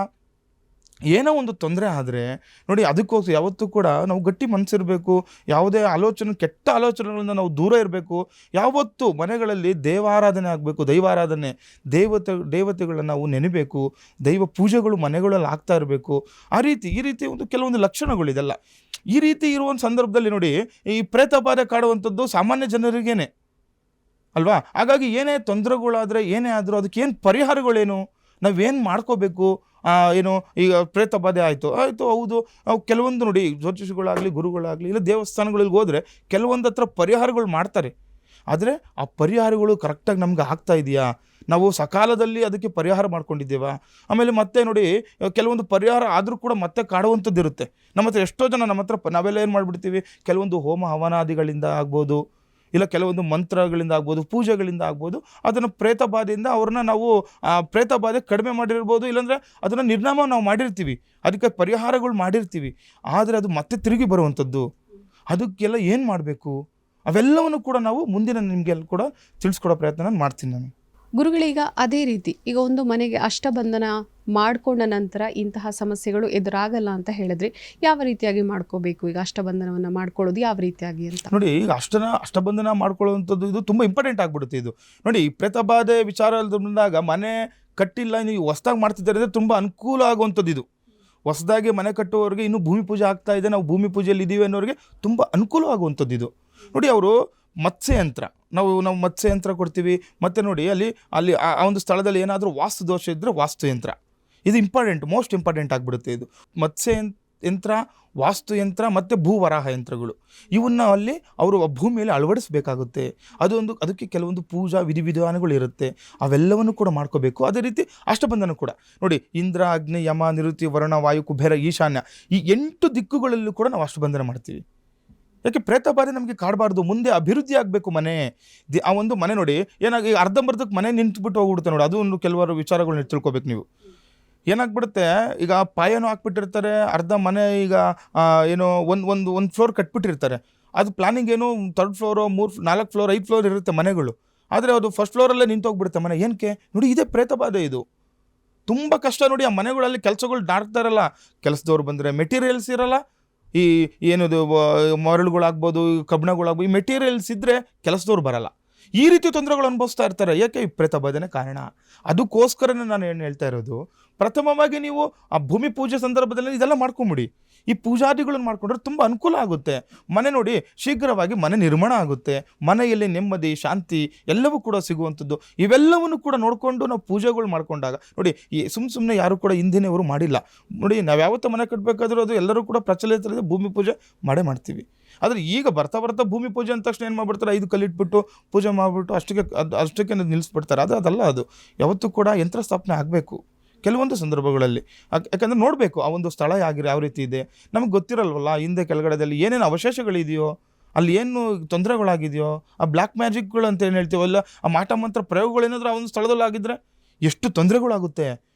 ಏನೋ ಒಂದು ತೊಂದರೆ ಆದರೆ ನೋಡಿ, ಅದಕ್ಕೋಸ್ಕರ ಯಾವತ್ತೂ ಕೂಡ ನಾವು ಗಟ್ಟಿ ಮನಸ್ಸಿರಬೇಕು. ಯಾವುದೇ ಕೆಟ್ಟ ಆಲೋಚನೆಗಳಿಂದ ನಾವು ದೂರ ಇರಬೇಕು. ಯಾವತ್ತೂ ಮನೆಗಳಲ್ಲಿ ದೇವಾರಾಧನೆ ಆಗಬೇಕು, ದೈವಾರಾಧನೆ, ದೇವತೆಗಳನ್ನ ನಾವು ನೆನಬೇಕು, ದೈವ ಪೂಜೆಗಳು ಮನೆಗಳಲ್ಲಿ ಆಗ್ತಾ ಇರಬೇಕು. ಈ ರೀತಿ ಒಂದು ಕೆಲವೊಂದು ಲಕ್ಷಣಗಳಿದೆಲ್ಲ. ಈ ರೀತಿ ಇರುವ ಒಂದು ಸಂದರ್ಭದಲ್ಲಿ ನೋಡಿ, ಈ ಪ್ರೇತ ಬಾಧೆ ಕಾಡುವಂಥದ್ದು ಸಾಮಾನ್ಯ ಜನರಿಗೇನೆ ಅಲ್ವಾ. ಹಾಗಾಗಿ ಏನೇ ತೊಂದರೆಗಳಾದರೆ, ಏನೇ ಆದರೂ ಅದಕ್ಕೇನು ಪರಿಹಾರಗಳೇನು, ನಾವೇನು ಮಾಡ್ಕೋಬೇಕು, ಏನು ಈಗ ಪ್ರೇತ ಬಾಧೆ ಆಯಿತು ಹೌದು, ಕೆಲವೊಂದು ನೋಡಿ ಜ್ಯೋತಿಷಿಗಳಾಗಲಿ, ಗುರುಗಳಾಗಲಿ, ಇಲ್ಲ ದೇವಸ್ಥಾನಗಳಿಗೆ ಹೋದರೆ ಕೆಲವೊಂದು ಹತ್ರ ಪರಿಹಾರಗಳು ಮಾಡ್ತಾರೆ. ಆದರೆ ಆ ಪರಿಹಾರಗಳು ಕರೆಕ್ಟಾಗಿ ನಮ್ಗೆ ಆಗ್ತಾ ಇದೆಯಾ, ನಾವು ಸಕಾಲದಲ್ಲಿ ಅದಕ್ಕೆ ಪರಿಹಾರ ಮಾಡ್ಕೊಂಡಿದ್ದೇವಾ. ಆಮೇಲೆ ಮತ್ತೆ ನೋಡಿ, ಕೆಲವೊಂದು ಪರಿಹಾರ ಆದರೂ ಕೂಡ ಮತ್ತೆ ಕಾಡುವಂಥದ್ದು ಇರುತ್ತೆ. ನಮ್ಮ ಹತ್ರ ಎಷ್ಟೋ ಜನ ನಾವೆಲ್ಲ ಏನು ಮಾಡಿಬಿಡ್ತೀವಿ, ಕೆಲವೊಂದು ಹೋಮ ಹವನಾದಿಗಳಿಂದ ಆಗ್ಬೋದು, ಇಲ್ಲ ಕೆಲವೊಂದು ಮಂತ್ರಗಳಿಂದ ಆಗ್ಬೋದು, ಪೂಜೆಗಳಿಂದ ಆಗ್ಬೋದು, ಅದನ್ನು ಪ್ರೇತ ಬಾಧೆಯಿಂದ ಅವ್ರನ್ನ ನಾವು ಪ್ರೇತ ಬಾಧೆ ಕಡಿಮೆ ಮಾಡಿರ್ಬೋದು, ಇಲ್ಲಾಂದರೆ ಅದನ್ನು ನಿರ್ನಾಮ ನಾವು ಮಾಡಿರ್ತೀವಿ, ಅದಕ್ಕೆ ಪರಿಹಾರಗಳು ಮಾಡಿರ್ತೀವಿ. ಆದರೆ ಅದು ಮತ್ತೆ ತಿರುಗಿ ಬರುವಂಥದ್ದು. ಅದಕ್ಕೆಲ್ಲ ಏನು ಮಾಡಬೇಕು, ಅವೆಲ್ಲವನ್ನು ಕೂಡ ನಾವು ಮುಂದಿನ ನಿಮಗೆಲ್ಲ ಕೂಡ ತಿಳಿಸ್ಕೊಡೋ ಪ್ರಯತ್ನ ನಾನು ಮಾಡ್ತೀನಿ ನಾನು. ಗುರುಗಳೀಗ ಅದೇ ರೀತಿ, ಈಗ ಒಂದು ಮನೆಗೆ ಅಷ್ಟಬಂಧನ ಮಾಡಿಕೊಂಡ ನಂತರ ಇಂತಹ ಸಮಸ್ಯೆಗಳು ಎದುರಾಗಲ್ಲ ಅಂತ ಹೇಳಿದ್ರೆ, ಯಾವ ರೀತಿಯಾಗಿ ಮಾಡ್ಕೋಬೇಕು, ಈಗ ಅಷ್ಟಬಂಧನವನ್ನು ಮಾಡ್ಕೊಳ್ಳೋದು ಯಾವ ರೀತಿಯಾಗಿ ಅಂತ ನೋಡಿ. ಈಗ ಅಷ್ಟಬಂಧನ ಮಾಡ್ಕೊಳ್ಳುವಂಥದ್ದು ಇದು ತುಂಬ ಇಂಪಾರ್ಟೆಂಟ್ ಆಗಿಬಿಡುತ್ತೆ. ಇದು ನೋಡಿ, ಪ್ರೇತಬಾಧೆ ವಿಚಾರ ಬಂದಾಗ ಮನೆ ಕಟ್ಟಿಲ್ಲ, ನೀವು ಹೊಸದಾಗಿ ಮಾಡ್ತಿದ್ದಾರೆ ಅಂದರೆ ತುಂಬ ಅನುಕೂಲ ಆಗುವಂಥದ್ದು. ಇದು ಹೊಸದಾಗಿ ಮನೆ ಕಟ್ಟುವವರಿಗೆ, ಇನ್ನೂ ಭೂಮಿ ಪೂಜೆ ಆಗ್ತಾ ಇದೆ, ನಾವು ಭೂಮಿ ಪೂಜೆಯಲ್ಲಿ ಇದ್ದೀವಿ ಅನ್ನೋರಿಗೆ ತುಂಬ ಅನುಕೂಲವಾಗುವಂಥದ್ದು ಇದು. ನೋಡಿ, ಅವರು ಮತ್ಸ್ಯಯಂತ್ರ, ನಾವು ಮತ್ಸ್ಯಯಂತ್ರ ಕೊಡ್ತೀವಿ. ಮತ್ತು ನೋಡಿ, ಅಲ್ಲಿ ಆ ಒಂದು ಸ್ಥಳದಲ್ಲಿ ಏನಾದರೂ ವಾಸ್ತು ದೋಷ ಇದ್ದರೆ ವಾಸ್ತುಯಂತ್ರ, ಇದು ಮೋಸ್ಟ್ ಇಂಪಾರ್ಟೆಂಟ್ ಆಗಿಬಿಡುತ್ತೆ. ಇದು ಮತ್ಸ್ಯಯಂತ್ರ, ವಾಸ್ತುಯಂತ್ರ ಮತ್ತು ಭೂವರಾಹ ಯಂತ್ರಗಳು, ಇವನ್ನ ಅಲ್ಲಿ ಅವರು ಭೂಮಿಯಲ್ಲಿ ಅಳವಡಿಸಬೇಕಾಗುತ್ತೆ. ಅದಕ್ಕೆ ಕೆಲವೊಂದು ಪೂಜಾ ವಿಧಿವಿಧಾನಗಳು ಇರುತ್ತೆ, ಅವೆಲ್ಲವನ್ನು ಕೂಡ ಮಾಡ್ಕೋಬೇಕು. ಅದೇ ರೀತಿ ಅಷ್ಟಬಂಧನ ಕೂಡ ನೋಡಿ, ಇಂದ್ರ, ಅಗ್ನಿ, ಯಮ, ನಿರುತಿ, ವರುಣ, ವಾಯು, ಕುಬೇರ, ಈಶಾನ್ಯ, ಈ 8 ದಿಕ್ಕುಗಳಲ್ಲೂ ಕೂಡ ನಾವು ಅಷ್ಟಬಂಧನ ಮಾಡ್ತೀವಿ. ಯಾಕೆ ಪ್ರೇತ ಬಾಧೆ ನಮಗೆ ಕಾಡಬಾರ್ದು, ಮುಂದೆ ಅಭಿವೃದ್ಧಿ ಆಗಬೇಕು ಮನೆ. ಆ ಒಂದು ಮನೆ ನೋಡಿ, ಏನಾಗಿ ಅರ್ಧಂಬರ್ಧಕ್ಕೆ ಮನೆ ನಿಂತುಬಿಟ್ಟು ಹೋಗ್ಬಿಡುತ್ತೆ ನೋಡಿ. ಅದು ಒಂದು ಕೆಲವರು ವಿಚಾರಗಳನ್ನ ತಿಳ್ಕೊಬೇಕು ನೀವು. ಏನಾಗ್ಬಿಡುತ್ತೆ, ಈಗ ಪಾಯನೂ ಹಾಕ್ಬಿಟ್ಟಿರ್ತಾರೆ, ಅರ್ಧ ಮನೆ ಈಗ ಏನೋ ಒಂದು ಫ್ಲೋರ್ ಕಟ್ಬಿಟ್ಟಿರ್ತಾರೆ. ಅದು ಪ್ಲಾನಿಂಗ್ ಏನು 3rd ಫ್ಲೋರು, 4 ಫ್ಲೋರ್, 5 ಫ್ಲೋರ್ ಇರುತ್ತೆ ಮನೆಗಳು. ಆದರೆ ಅದು 1st ಫ್ಲೋರಲ್ಲೇ ನಿಂತೋಗ್ಬಿಡುತ್ತೆ ಮನೆ. ಏನಕ್ಕೆ ನೋಡಿ, ಇದೇ ಪ್ರೇತ ಬಾಧೆ. ಇದು ತುಂಬ ಕಷ್ಟ ನೋಡಿ. ಆ ಮನೆಗಳಲ್ಲಿ ಕೆಲಸಗಳು ದಾಟ್ತಾ ಇರಲ್ಲ, ಕೆಲಸದವ್ರು ಬಂದರೆ ಮೆಟೀರಿಯಲ್ಸ್ ಇರಲ್ಲ, ಈ ಏನದು ಮರಳುಗಳಾಗ್ಬೋದು, ಕಬ್ಬಣಗಳಾಗ್ಬೋದು, ಈ ಮೆಟೀರಿಯಲ್ಸ್ ಇದ್ದರೆ ಕೆಲಸದವ್ರು ಬರಲ್ಲ. ಈ ರೀತಿ ತೊಂದರೆಗಳು ಅನುಭವಿಸ್ತಾ ಇರ್ತಾರೆ. ಯಾಕೆ ಈ ಪ್ರೇತ ಬಾಧೆನೇ ಕಾರಣ. ಅದಕ್ಕೋಸ್ಕರನೇ ನಾನು ಏನು ಹೇಳ್ತಾ ಇರೋದು, ಪ್ರಥಮವಾಗಿ ನೀವು ಆ ಭೂಮಿ ಪೂಜೆ ಸಂದರ್ಭದಲ್ಲಿ ಇದೆಲ್ಲ ಮಾಡ್ಕೊಂಬಿಡಿ. ಈ ಪೂಜಾದಿಗಳನ್ನು ಮಾಡ್ಕೊಂಡ್ರೆ ತುಂಬ ಅನುಕೂಲ ಆಗುತ್ತೆ. ಮನೆ ನೋಡಿ, ಶೀಘ್ರವಾಗಿ ಮನೆ ನಿರ್ಮಾಣ ಆಗುತ್ತೆ, ಮನೆಯಲ್ಲಿ ನೆಮ್ಮದಿ, ಶಾಂತಿ ಎಲ್ಲವೂ ಕೂಡ ಸಿಗುವಂಥದ್ದು. ಇವೆಲ್ಲವನ್ನು ಕೂಡ ನೋಡಿಕೊಂಡು ನಾವು ಪೂಜೆಗಳು ಮಾಡ್ಕೊಂಡಾಗ ನೋಡಿ, ಈ ಸುಮ್ಮನೆ ಯಾರು ಕೂಡ ಹಿಂದಿನವರು ಮಾಡಿಲ್ಲ ನೋಡಿ. ನಾವು ಯಾವತ್ತೂ ಮನೆ ಕಟ್ಟಬೇಕಾದ್ರೂ ಅದು ಎಲ್ಲರೂ ಕೂಡ ಪ್ರಚಲಿತರಿದೆ, ಭೂಮಿ ಪೂಜೆ ಮಾಡ್ತೀವಿ. ಆದರೆ ಈಗ ಬರ್ತಾ ಭೂಮಿ ಪೂಜೆ ಅಂದ ತಕ್ಷಣ ಏನು ಮಾಡ್ಬಿಡ್ತಾರೆ, 5 ಕಲ್ಲಿಟ್ಬಿಟ್ಟು ಪೂಜೆ ಮಾಡಿಬಿಟ್ಟು ಅಷ್ಟಕ್ಕೆ ನಿಲ್ಲಿಸ್ಬಿಡ್ತಾರೆ. ಅದಲ್ಲ, ಅದು ಯಾವತ್ತೂ ಕೂಡ ಯಂತ್ರ ಸ್ಥಾಪನೆ ಆಗಬೇಕು ಕೆಲವೊಂದು ಸಂದರ್ಭಗಳಲ್ಲಿ. ಯಾಕಂದರೆ ನೋಡಬೇಕು ಆ ಒಂದು ಸ್ಥಳ ಯಾವ ರೀತಿ ಇದೆ, ನಮಗೆ ಗೊತ್ತಿರಲ್ವಲ್ಲ. ಹಿಂದೆ ಕೆಳಗಡೆದಲ್ಲಿ ಏನೇನು ಅವಶೇಷಗಳಿದೆಯೋ, ಅಲ್ಲಿ ಏನು ತೊಂದರೆಗಳಾಗಿದೆಯೋ, ಆ ಬ್ಲ್ಯಾಕ್ ಮ್ಯಾಜಿಕ್ಗಳು ಅಂತ ಏನು ಹೇಳ್ತೀವಲ್ಲ, ಆ ಮಾಟ ಮಂತ್ರ ಪ್ರಯೋಗಗಳೇನಾದರೂ ಆ ಒಂದು ಸ್ಥಳದಲ್ಲಿ ಆಗಿದ್ದರೆ ಎಷ್ಟು ತೊಂದರೆಗಳಾಗುತ್ತೆ.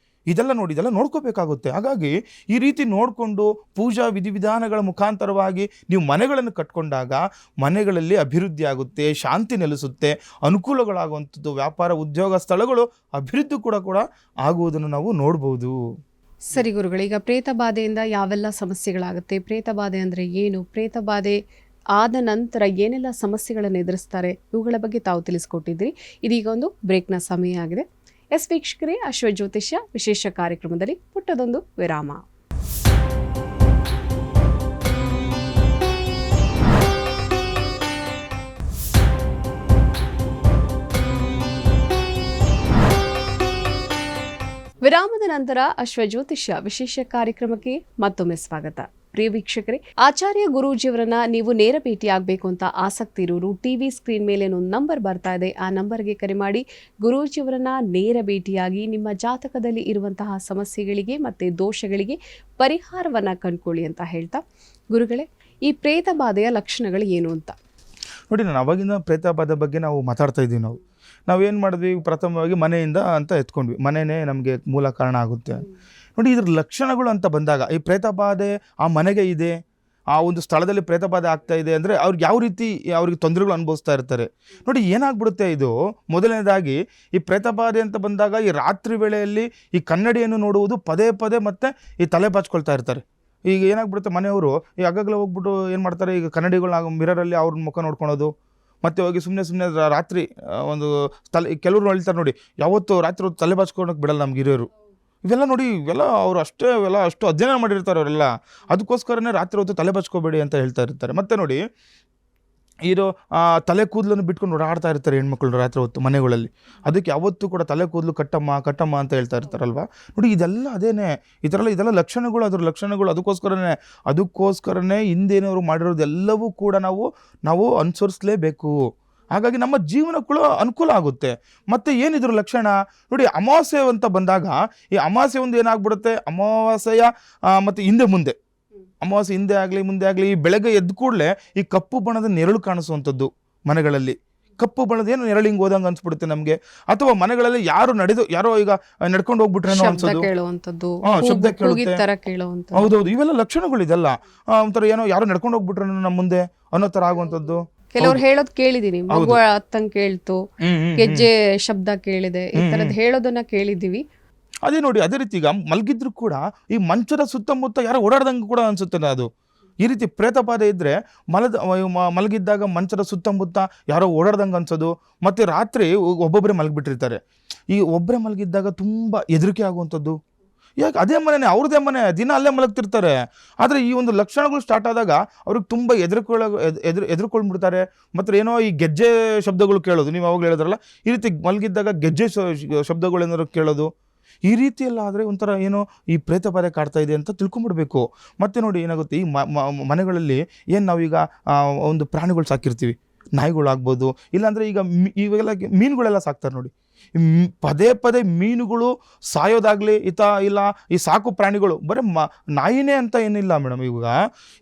ಇದೆಲ್ಲ ನೋಡ್ಕೋಬೇಕಾಗುತ್ತೆ. ಹಾಗಾಗಿ ಈ ರೀತಿ ನೋಡಿಕೊಂಡು ಪೂಜಾ ವಿಧಿವಿಧಾನಗಳ ಮುಖಾಂತರವಾಗಿ ನೀವು ಮನೆಗಳನ್ನು ಕಟ್ಕೊಂಡಾಗ ಮನೆಗಳಲ್ಲಿ ಅಭಿವೃದ್ಧಿ ಆಗುತ್ತೆ, ಶಾಂತಿ ನೆಲೆಸುತ್ತೆ, ಅನುಕೂಲಗಳಾಗುವಂಥದ್ದು, ವ್ಯಾಪಾರ ಉದ್ಯೋಗ ಸ್ಥಳಗಳು ಅಭಿವೃದ್ಧಿ ಕೂಡ ಆಗುವುದನ್ನು ನಾವು ನೋಡ್ಬೋದು. ಸರಿ ಗುರುಗಳು, ಈಗ ಪ್ರೇತ ಬಾಧೆಯಿಂದ ಯಾವೆಲ್ಲ ಸಮಸ್ಯೆಗಳಾಗುತ್ತೆ, ಪ್ರೇತ ಬಾಧೆ ಅಂದರೆ ಏನು, ಪ್ರೇತ ಬಾಧೆ ಆದ ನಂತರ ಏನೆಲ್ಲ ಸಮಸ್ಯೆಗಳನ್ನು ಎದುರಿಸ್ತಾರೆ ಇವುಗಳ ಬಗ್ಗೆ ತಾವು ತಿಳಿಸ್ಕೊಟ್ಟಿದ್ದೀರಿ. ಇದೀಗ ಒಂದು ಬ್ರೇಕ್ನ ಸಮಯ ಆಗಿದೆ. ಎಸ್ ವೀಕ್ಷಕರೇ, ಅಶ್ವಜ್ಯೋತಿಷ್ಯ ವಿಶೇಷ ಕಾರ್ಯಕ್ರಮದಲ್ಲಿ ಪುಟ್ಟದೊಂದು ವಿರಾಮ. ವಿರಾಮದ ನಂತರ ಅಶ್ವಜ್ಯೋತಿಷ್ಯ ವಿಶೇಷ ಕಾರ್ಯಕ್ರಮಕ್ಕೆ ಮತ್ತೊಮ್ಮೆ ಸ್ವಾಗತ. ಪ್ರಿಯ ವೀಕ್ಷಕರೇ, ಆಚಾರ್ಯ ಗುರೂಜಿಯವರನ್ನ ನೀವು ನೇರ ಭೇಟಿಯಾಗಬೇಕು ಅಂತ ಆಸಕ್ತಿ ಇರೋರು ಟಿವಿ ಸ್ಕ್ರೀನ್ ಮೇಲೆ ಒಂದು ನಂಬರ್ ಬರ್ತಾ ಇದೆ. ಆ ನಂಬರ್ಗೆ ಕರೆ ಮಾಡಿ ಗುರೂಜಿಯವರನ್ನ ನೇರ ಭೇಟಿಯಾಗಿ ನಿಮ್ಮ ಜಾತಕದಲ್ಲಿ ಇರುವಂತಹ ಸಮಸ್ಯೆಗಳಿಗೆ ಮತ್ತು ದೋಷಗಳಿಗೆ ಪರಿಹಾರವನ್ನು ಕಂಡುಕೊಳ್ಳಿ ಅಂತ ಹೇಳ್ತಾ, ಗುರುಗಳೇ, ಈ ಪ್ರೇತ ಬಾಧೆಯ ಲಕ್ಷಣಗಳು ಏನು ಅಂತ ನೋಡಿ. ನಾನು ಅವಾಗಿಂದ ಪ್ರೇತ ಬಾಧೆ ಬಗ್ಗೆ ನಾವು ಮಾತಾಡ್ತಾ ಇದ್ದೀವಿ. ನಾವೇನು ಮಾಡಿದ್ವಿ, ಪ್ರಥಮವಾಗಿ ಮನೆಯಿಂದ ಅಂತ ಎತ್ಕೊಂಡ್ವಿ. ಮನೆಯೇ ನಮಗೆ ಮೂಲ ಕಾರಣ ಆಗುತ್ತೆ. ನೋಡಿ, ಇದ್ರ ಲಕ್ಷಣಗಳು ಅಂತ ಬಂದಾಗ ಈ ಪ್ರೇತ ಬಾಧೆ ಆ ಮನೆಗೆ ಇದೆ, ಆ ಒಂದು ಸ್ಥಳದಲ್ಲಿ ಪ್ರೇತ ಬಾಧೆ ಆಗ್ತಾ ಇದೆ ಅಂದರೆ ಅವ್ರಿಗೆ ಯಾವ ರೀತಿ ಅವ್ರಿಗೆ ತೊಂದರೆಗಳು ಅನುಭವಿಸ್ತಾ ಇರ್ತಾರೆ. ನೋಡಿ, ಏನಾಗ್ಬಿಡುತ್ತೆ ಇದು. ಮೊದಲನೇದಾಗಿ ಈ ಪ್ರೇತ ಬಾಧೆ ಅಂತ ಬಂದಾಗ ಈ ರಾತ್ರಿ ವೇಳೆಯಲ್ಲಿ ಈ ಕನ್ನಡಿಯನ್ನು ನೋಡುವುದು ಪದೇ ಪದೇ ಮತ್ತು ಈ ತಲೆ ಬಾಚ್ಕೊಳ್ತಾ ಇರ್ತಾರೆ. ಈಗ ಏನಾಗ್ಬಿಡುತ್ತೆ, ಮನೆಯವರು ಈ ಅಗ್ಗಗಲ ಹೋಗ್ಬಿಟ್ಟು ಏನು ಮಾಡ್ತಾರೆ, ಈಗ ಕನ್ನಡಿಗಳನ್ನ ಮಿರರಲ್ಲಿ ಅವ್ರ ಮುಖ ನೋಡ್ಕೊಳೋದು, ಮತ್ತೆ ಹೋಗಿ ಸುಮ್ಮನೆ ರಾತ್ರಿ ಒಂದು ಕೆಲವರು ಹೇಳ್ತಾರೆ ನೋಡಿ, ಯಾವತ್ತು ರಾತ್ರಿ ಹೊತ್ತು ತಲೆ ಬಾಚ್ಕೊಳಕ್ಕೆ ಬಿಡಲ್ಲ ನಮ್ಗೆ ಹಿರಿಯರು. ಇವೆಲ್ಲ ನೋಡಿ, ಇವೆಲ್ಲ ಅವರು ಅಷ್ಟು ಅಧ್ಯಯನ ಮಾಡಿರ್ತಾರೆ ಅವರೆಲ್ಲ. ಅದಕ್ಕೋಸ್ಕರನೇ ರಾತ್ರಿ ಹೊತ್ತು ತಲೆ ಬಾಚ್ಕೋಬೇಡಿ ಅಂತ ಹೇಳ್ತಾ ಇರ್ತಾರೆ. ಮತ್ತು ನೋಡಿ, ಇದು ತಲೆ ಕೂದಲನ್ನು ಬಿಟ್ಕೊಂಡು ಓಡಾಡ್ತಾ ಇರ್ತಾರೆ ಹೆಣ್ಮಕ್ಳು ರಾತ್ರಿ ಹೊತ್ತು ಮನೆಗಳಲ್ಲಿ. ಅದಕ್ಕೆ ಯಾವತ್ತೂ ಕೂಡ ತಲೆ ಕೂದಲು ಕಟ್ಟಮ್ಮ ಅಂತ ಹೇಳ್ತಾ ಇರ್ತಾರಲ್ವ. ನೋಡಿ, ಇದೆಲ್ಲ ಇದೆಲ್ಲ ಲಕ್ಷಣಗಳು, ಅದ್ರ ಲಕ್ಷಣಗಳು. ಅದಕ್ಕೋಸ್ಕರನೇ ಹಿಂದೇನವರು ಮಾಡಿರೋದೆಲ್ಲವೂ ಕೂಡ ನಾವು ಅನುಸರಿಸಲೇಬೇಕು. ಹಾಗಾಗಿ ನಮ್ಮ ಜೀವನ ಕೂಡ ಅನುಕೂಲ ಆಗುತ್ತೆ. ಮತ್ತು ಏನಿದ್ರು ಲಕ್ಷಣ ನೋಡಿ, ಅಮಾವಾಸ್ಯೆ ಅಂತ ಬಂದಾಗ ಈ ಅಮಾವಾಸ್ಯೆ ಒಂದು ಏನಾಗ್ಬಿಡುತ್ತೆ, ಅಮಾವಾಸ್ಯೆಯ ಮತ್ತು ಅಮಾವಾಸ್ಯೆ ಹಿಂದೆ ಆಗಲಿ ಮುಂದೆ ಆಗಲಿ ಈ ಬೆಳಗ್ಗೆ ಎದ್ದು ಕೂಡಲೇ ಈ ಕಪ್ಪು ಬಣ್ಣದ ನೆರಳು ಕಾಣಿಸುವಂಥದ್ದು ಮನೆಗಳಲ್ಲಿ. ಕಪ್ಪು ಬಣ್ಣದ ಏನು ನೆರಳು ಹಿಂಗೆ ಹೋದಂಗೆ ಅನ್ಸ್ಬಿಡುತ್ತೆ ನಮಗೆ. ಅಥವಾ ಮನೆಗಳಲ್ಲಿ ಯಾರೋ ಈಗ ನಡ್ಕೊಂಡು ಹೋಗ್ಬಿಟ್ರೇನೋ ಅನ್ಸೋದು, ಶಬ್ದ ಕೇಳುತ್ತೆ. ಹೌದೌದು, ಇವೆಲ್ಲ ಲಕ್ಷಣಗಳು. ಇದೆಲ್ಲ ಒಂಥರ ಯಾರೋ ನಡ್ಕೊಂಡು ಹೋಗ್ಬಿಟ್ರೇನೋ ನಮ್ಮ ಮುಂದೆ ಅನ್ನೋ ಥರ ಆಗುವಂಥದ್ದು. ಕೆಲವ್ರು ಹೇಳೋದು ಕೇಳಿದೀನಿ, ಮಗು ಅತ್ತಂಗ್ ಕೇಳ್ತು, ಗೆಜ್ಜೆ ಶಬ್ದ ಕೇಳಿದೆ, ಈ ತರದ್ ಹೇಳೋದನ್ನ ಕೇಳಿದೀವಿ. ಅದೇ ನೋಡಿ, ಅದೇ ರೀತಿ ಈಗ ಮಲಗಿದ್ರು ಕೂಡ ಈ ಮಂಚದ ಸುತ್ತಮುತ್ತ ಯಾರೋ ಓಡಾಡ್ದಂಗೆ ಕೂಡ ಅನ್ಸುತ್ತೆ. ಅದು ಈ ರೀತಿ ಪ್ರೇತ ಬಾಧೆ ಇದ್ದರೆ ಮಲಗಿದ್ದಾಗ ಮಂಚದ ಸುತ್ತಮುತ್ತ ಯಾರೋ ಓಡಾಡ್ದಂಗೆ ಅನ್ಸೋದು. ಮತ್ತು ರಾತ್ರಿ ಒಬ್ಬೊಬ್ಬರೇ ಮಲಗಿಬಿಟ್ಟಿರ್ತಾರೆ. ಈ ಒಬ್ಬರೇ ಮಲಗಿದ್ದಾಗ ತುಂಬ ಹೆದರಿಕೆ ಆಗುವಂಥದ್ದು. ಯಾಕೆ, ಅದೇ ಮನೆ ಅವ್ರದ್ದೇ ಮನೆ, ದಿನ ಅಲ್ಲೇ ಮಲಗ್ತಿರ್ತಾರೆ. ಆದರೆ ಈ ಒಂದು ಲಕ್ಷಣಗಳು ಸ್ಟಾರ್ಟ್ ಆದಾಗ ಅವ್ರಿಗೆ ತುಂಬ ಎದುರ್ಕೊಂಡ್ಬಿಡ್ತಾರೆ. ಮತ್ತು ಏನೋ ಈ ಗೆಜ್ಜೆ ಶಬ್ದಗಳು ಕೇಳೋದು, ನೀವು ಅವಾಗಲೂ ಹೇಳಿದ್ರಲ್ಲ, ಈ ರೀತಿ ಮಲಗಿದ್ದಾಗ ಗೆಜ್ಜೆ ಶಬ್ದಗಳು ಏನಾದ್ರು ಕೇಳೋದು. ಈ ರೀತಿಯೆಲ್ಲ ಆದರೆ ಒಂಥರ ಏನೋ ಈ ಪ್ರೇತ ಬಾಧೆ ಕಾಡ್ತಾ ಇದೆ ಅಂತ ತಿಳ್ಕೊಂಬಿಡ್ಬೇಕು. ಮತ್ತು ನೋಡಿ, ಏನಾಗುತ್ತೆ, ಈ ಮನೆಗಳಲ್ಲಿ ಏನು ನಾವೀಗ ಒಂದು ಪ್ರಾಣಿಗಳು ಸಾಕಿರ್ತೀವಿ, ನಾಯಿಗಳಾಗ್ಬೋದು, ಇಲ್ಲಾಂದರೆ ಈಗ ಇವೆಲ್ಲ ಮೀನುಗಳೆಲ್ಲ ಸಾಕ್ತಾರೆ ನೋಡಿ. ಪದೇ ಪದೇ ಮೀನುಗಳು ಸಾಯೋದಾಗಲಿ ಇಲ್ಲ ಈ ಸಾಕು ಪ್ರಾಣಿಗಳು ಬರೀ ನಾಯಿನೇ ಅಂತ ಏನಿಲ್ಲ ಮೇಡಮ್.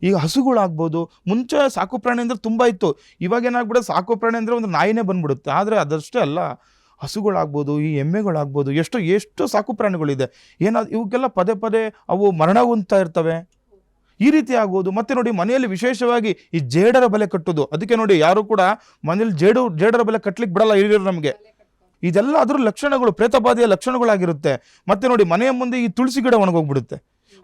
ಈಗ ಹಸುಗಳಾಗ್ಬೋದು. ಮುಂಚೆ ಸಾಕು ಪ್ರಾಣಿ ಅಂದರೆ ತುಂಬ ಇತ್ತು. ಇವಾಗ ಏನಾಗ್ಬಿಡುತ್ತೆ, ಸಾಕು ಪ್ರಾಣಿ ಅಂದರೆ ಒಂದು ನಾಯಿನೇ ಬಂದ್ಬಿಡುತ್ತೆ. ಆದರೆ ಅದಷ್ಟೇ ಅಲ್ಲ, ಹಸುಗಳಾಗ್ಬೋದು, ಈ ಎಮ್ಮೆಗಳಾಗ್ಬೋದು, ಎಷ್ಟು ಸಾಕು ಪ್ರಾಣಿಗಳಿದೆ. ಇವಕ್ಕೆಲ್ಲ ಪದೇ ಪದೇ ಅವು ಮರಣ ಹೊಂದ್ತಾ ಇರ್ತವೆ. ಈ ರೀತಿ ಆಗೋದು. ಮತ್ತು ನೋಡಿ, ಮನೆಯಲ್ಲಿ ವಿಶೇಷವಾಗಿ ಈ ಜೇಡರ ಬಲೆ ಕಟ್ಟೋದು. ಅದಕ್ಕೆ ನೋಡಿ, ಯಾರು ಕೂಡ ಮನೇಲಿ ಜೇಡರ ಬಲೆ ಕಟ್ಟಲಿಕ್ಕೆ ಬಿಡಲ್ಲ ಹಿರಿಯರು ನಮಗೆ. ಇದೆಲ್ಲ ಅದ್ರ ಲಕ್ಷಣಗಳು, ಪ್ರೇತಬಾಧೆಯ ಲಕ್ಷಣಗಳಾಗಿರುತ್ತೆ. ಮತ್ತು ನೋಡಿ, ಮನೆಯ ಮುಂದೆ ಈ ತುಳಸಿ ಗಿಡ ಒಣಗೋಗ್ಬಿಡುತ್ತೆ.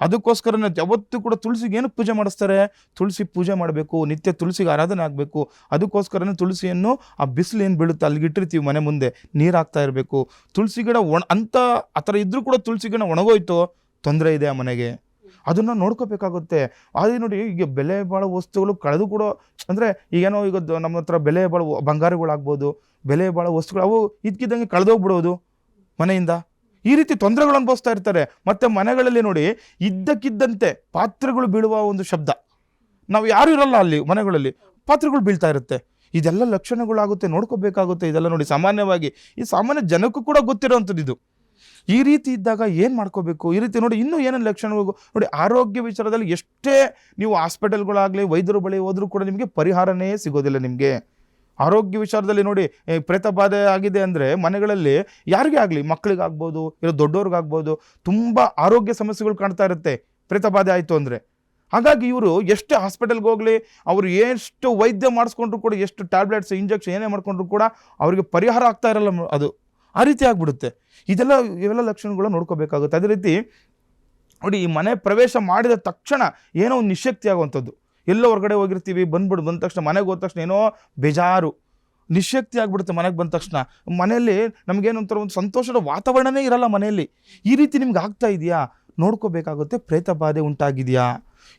ಅದಕ್ಕೋಸ್ಕರ ಯಾವತ್ತೂ ಕೂಡ ತುಳಸಿಗೆ ಏನು ಪೂಜೆ ಮಾಡಿಸ್ತಾರೆ, ತುಳಸಿ ಪೂಜೆ ಮಾಡಬೇಕು, ನಿತ್ಯ ತುಳಸಿಗೆ ಆರಾಧನೆ ಆಗಬೇಕು. ಅದಕ್ಕೋಸ್ಕರನೇ ತುಳಸಿಯನ್ನು ಆ ಬಿಸಿಲು ಏನು ಬೀಳುತ್ತೆ ಅಲ್ಲಿಗೆ ಇಟ್ಟಿರ್ತೀವಿ, ಮನೆ ಮುಂದೆ ನೀರು ಹಾಕ್ತಾ ಇರಬೇಕು. ತುಳಸಿ ಗಿಡ ಆ ಥರ ಇದ್ರೂ ಕೂಡ ತುಳಸಿ ಗಿಡ ಒಣಗೋಯ್ತು, ತೊಂದರೆ ಇದೆ ಆ ಮನೆಗೆ. ಅದನ್ನು ನೋಡ್ಕೋಬೇಕಾಗುತ್ತೆ. ಅದೇ ನೋಡಿ, ಈಗ ಬೆಲೆ ಬಾಳೋ ವಸ್ತುಗಳು ಕಳೆದು ಕೂಡ, ಅಂದರೆ ಈಗೇನೋ ಈಗ ನಮ್ಮ ಹತ್ರ ಬೆಲೆ ಬಾಳೋ ಬಂಗಾರಗಳಾಗ್ಬೋದು, ಬೆಲೆ ಬಾಳೋ ವಸ್ತುಗಳು ಅವು ಇದ್ಕಿದ್ದಂಗೆ ಕಳೆದೋಗ್ಬಿಡೋದು ಮನೆಯಿಂದ. ಈ ರೀತಿ ತೊಂದರೆಗಳು ಅನುಭವಿಸ್ತಾ ಇರ್ತಾರೆ. ಮತ್ತು ಮನೆಗಳಲ್ಲಿ ನೋಡಿ, ಇದ್ದಕ್ಕಿದ್ದಂತೆ ಪಾತ್ರೆಗಳು ಬೀಳುವ ಒಂದು ಶಬ್ದ. ನಾವು ಯಾರು ಇರಲ್ಲ ಅಲ್ಲಿ ಮನೆಗಳಲ್ಲಿ, ಪಾತ್ರೆಗಳು ಬೀಳ್ತಾ ಇರುತ್ತೆ. ಇದೆಲ್ಲ ಲಕ್ಷಣಗಳಾಗುತ್ತೆ, ನೋಡ್ಕೋಬೇಕಾಗುತ್ತೆ. ಇದೆಲ್ಲ ನೋಡಿ, ಸಾಮಾನ್ಯವಾಗಿ ಈ ಸಾಮಾನ್ಯ ಜನಕ್ಕೂ ಕೂಡ ಗೊತ್ತಿರೋವಂಥದ್ದು ಇದು. ಈ ರೀತಿ ಇದ್ದಾಗ ಏನು ಮಾಡ್ಕೋಬೇಕು, ಈ ರೀತಿ ನೋಡಿ ಇನ್ನೂ ಏನೇನು ಲಕ್ಷಣಗಳು ನೋಡಿ. ಆರೋಗ್ಯ ವಿಚಾರದಲ್ಲಿ ಎಷ್ಟೇ ನೀವು ಹಾಸ್ಪಿಟಲ್ಗಳಾಗಲಿ ವೈದ್ಯರು ಬಳಿ ಹೋದರೂ ಕೂಡ ನಿಮಗೆ ಪರಿಹಾರನೇ ಸಿಗೋದಿಲ್ಲ. ನಿಮಗೆ ಆರೋಗ್ಯ ವಿಚಾರದಲ್ಲಿ ನೋಡಿ, ಪ್ರೇತ ಬಾಧೆ ಆಗಿದೆ ಅಂದರೆ ಮನೆಗಳಲ್ಲಿ ಯಾರಿಗೇ ಆಗಲಿ, ಮಕ್ಕಳಿಗಾಗ್ಬೋದು, ಇಲ್ಲ ದೊಡ್ಡವ್ರಿಗಾಗ್ಬೋದು, ತುಂಬ ಆರೋಗ್ಯ ಸಮಸ್ಯೆಗಳು ಕಾಣ್ತಾ ಇರುತ್ತೆ ಪ್ರೇತ ಬಾಧೆ ಆಯಿತು ಅಂದರೆ. ಹಾಗಾಗಿ ಇವರು ಎಷ್ಟು ಹಾಸ್ಪಿಟಲ್ಗೆ ಹೋಗಲಿ, ಅವರು ಎಷ್ಟು ವೈದ್ಯ ಮಾಡಿಸ್ಕೊಂಡ್ರು ಕೂಡ, ಎಷ್ಟು ಟ್ಯಾಬ್ಲೆಟ್ಸ್ ಇಂಜೆಕ್ಷನ್ ಏನೇ ಮಾಡ್ಕೊಂಡ್ರು ಕೂಡ ಅವರಿಗೆ ಪರಿಹಾರ ಆಗ್ತಾ ಇರಲ್ಲ. ಅದು ಆ ರೀತಿ ಆಗಿಬಿಡುತ್ತೆ. ಇವೆಲ್ಲ ಲಕ್ಷಣಗಳು ನೋಡ್ಕೋಬೇಕಾಗುತ್ತೆ. ಅದೇ ರೀತಿ ನೋಡಿ, ಈ ಮನೆ ಪ್ರವೇಶ ಮಾಡಿದ ತಕ್ಷಣ ಏನೋ ಒಂದು ನಿಶಕ್ತಿ ಆಗುವಂಥದ್ದು. ಎಲ್ಲೋ ಹೊರಗಡೆ ಹೋಗಿರ್ತೀವಿ, ಬಂದ ತಕ್ಷಣ ಮನೆಗೆ ಹೋದ ತಕ್ಷಣ ಏನೋ ಬೇಜಾರು, ನಿಶಕ್ತಿ ಆಗ್ಬಿಡುತ್ತೆ. ಮನೆಗೆ ಬಂದ ತಕ್ಷಣ ಮನೆಯಲ್ಲಿ ನಮಗೇನೊಂಥರ ಒಂದು ಸಂತೋಷದ ವಾತಾವರಣನೇ ಇರಲ್ಲ ಮನೆಯಲ್ಲಿ. ಈ ರೀತಿ ನಿಮ್ಗೆ ಆಗ್ತಾ ಇದೆಯಾ? ನೋಡ್ಕೋಬೇಕಾಗುತ್ತೆ. ಪ್ರೇತ ಬಾಧೆ ಉಂಟಾಗಿದೆಯಾ?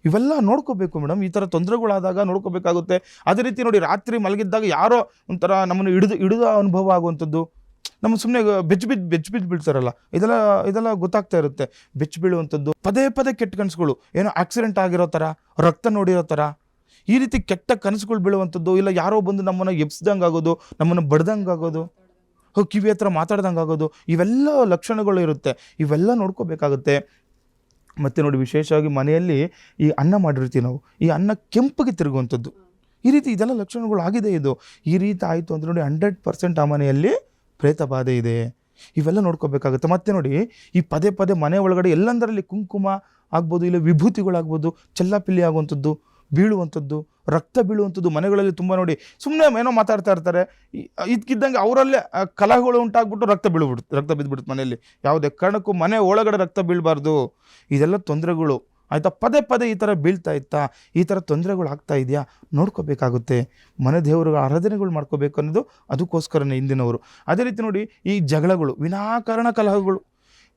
ಇವೆಲ್ಲ ನೋಡ್ಕೋಬೇಕು ಮೇಡಮ್. ಈ ಥರ ತೊಂದರೆಗಳಾದಾಗ ನೋಡ್ಕೋಬೇಕಾಗುತ್ತೆ. ಅದೇ ರೀತಿ ನೋಡಿ, ರಾತ್ರಿ ಮಲಗಿದ್ದಾಗ ಯಾರೋ ಒಂಥರ ನಮ್ಮನ್ನು ಹಿಡಿದ ಅನುಭವ ಆಗುವಂಥದ್ದು, ನಮ್ಮ ಸುಮ್ಮನೆ ಬೆಚ್ಚ ಬೀಳ್ತಾರಲ್ಲ, ಇದೆಲ್ಲ ಗೊತ್ತಾಗ್ತಾ ಇರುತ್ತೆ. ಬೆಚ್ಚ ಬೀಳುವಂಥದ್ದು, ಪದೇ ಕೆಟ್ಟ ಕನಸುಗಳು, ಏನೋ ಆಕ್ಸಿಡೆಂಟ್ ಆಗಿರೋ ಥರ, ರಕ್ತ ನೋಡಿರೋ ಥರ, ಈ ರೀತಿ ಕೆಟ್ಟ ಕನಸುಗಳು ಬೀಳುವಂಥದ್ದು, ಇಲ್ಲ ಯಾರೋ ಬಂದು ನಮ್ಮನ್ನು ಎಬ್ಸ್ದಂಗೆ ಆಗೋದು, ನಮ್ಮನ್ನು ಬಡ್ದಂಗೆ ಆಗೋದು, ಕಿವಿ ಹತ್ರ ಮಾತಾಡ್ದಂಗೆ ಆಗೋದು, ಇವೆಲ್ಲ ಲಕ್ಷಣಗಳು ಇರುತ್ತೆ. ಇವೆಲ್ಲ ನೋಡ್ಕೋಬೇಕಾಗುತ್ತೆ. ಮತ್ತು ನೋಡಿ, ವಿಶೇಷವಾಗಿ ಮನೆಯಲ್ಲಿ ಈ ಅನ್ನ ಮಾಡಿರ್ತೀವಿ ನಾವು, ಈ ಅನ್ನ ಕೆಂಪಗೆ ತಿರುಗುವಂಥದ್ದು, ಈ ರೀತಿ ಇದೆಲ್ಲ ಲಕ್ಷಣಗಳು ಆಗಿದೆ. ಈ ರೀತಿ ಆಯಿತು ಅಂದರೆ ನೋಡಿ 100% ಆ ಮನೆಯಲ್ಲಿ ಪ್ರೇತ ಬಾಧೆ ಇದೆ. ಇವೆಲ್ಲ ನೋಡ್ಕೋಬೇಕಾಗುತ್ತೆ. ಮತ್ತು ನೋಡಿ, ಈ ಪದೇ ಮನೆ ಒಳಗಡೆ ಎಲ್ಲಂದರಲ್ಲಿ ಕುಂಕುಮ ಆಗ್ಬೋದು, ಇಲ್ಲ ವಿಭೂತಿಗಳಾಗ್ಬೋದು, ಚೆಲ್ಲಾಪಿಲ್ಲಿ ಆಗುವಂಥದ್ದು, ಬೀಳುವಂಥದ್ದು, ರಕ್ತ ಬೀಳುವಂಥದ್ದು ಮನೆಗಳಲ್ಲಿ ತುಂಬ ನೋಡಿ. ಸುಮ್ಮನೆ ಏನೋ ಮಾತಾಡ್ತಾ ಇರ್ತಾರೆ, ಇದಕ್ಕಿದ್ದಂಗೆ ಅವರಲ್ಲೇ ಕಲಹಗಳು ಉಂಟಾಗ್ಬಿಟ್ಟು ರಕ್ತ ಬಿದ್ದುಬಿಡುತ್ತೆ ಮನೆಯಲ್ಲಿ. ಯಾವುದೇ ಕಾರಣಕ್ಕೂ ಮನೆ ಒಳಗಡೆ ರಕ್ತ ಬೀಳಬಾರ್ದು. ಇದೆಲ್ಲ ತೊಂದರೆಗಳು ಆಯಿತಾ. ಪದೇ ಈ ಥರ ಬೀಳ್ತಾ ಇತ್ತಾ, ಈ ಥರ ತೊಂದರೆಗಳು ಆಗ್ತಾ ಇದೆಯಾ, ನೋಡ್ಕೋಬೇಕಾಗುತ್ತೆ. ಮನೆ ದೇವರುಗಳ ಆರಾಧನೆಗಳು ಮಾಡ್ಕೋಬೇಕು ಅನ್ನೋದು ಅದಕ್ಕೋಸ್ಕರನೇ ಹಿಂದಿನವರು. ಅದೇ ರೀತಿ ನೋಡಿ, ಈ ಜಗಳಗಳು, ವಿನಾಕಾರಣ ಕಲಹಗಳು,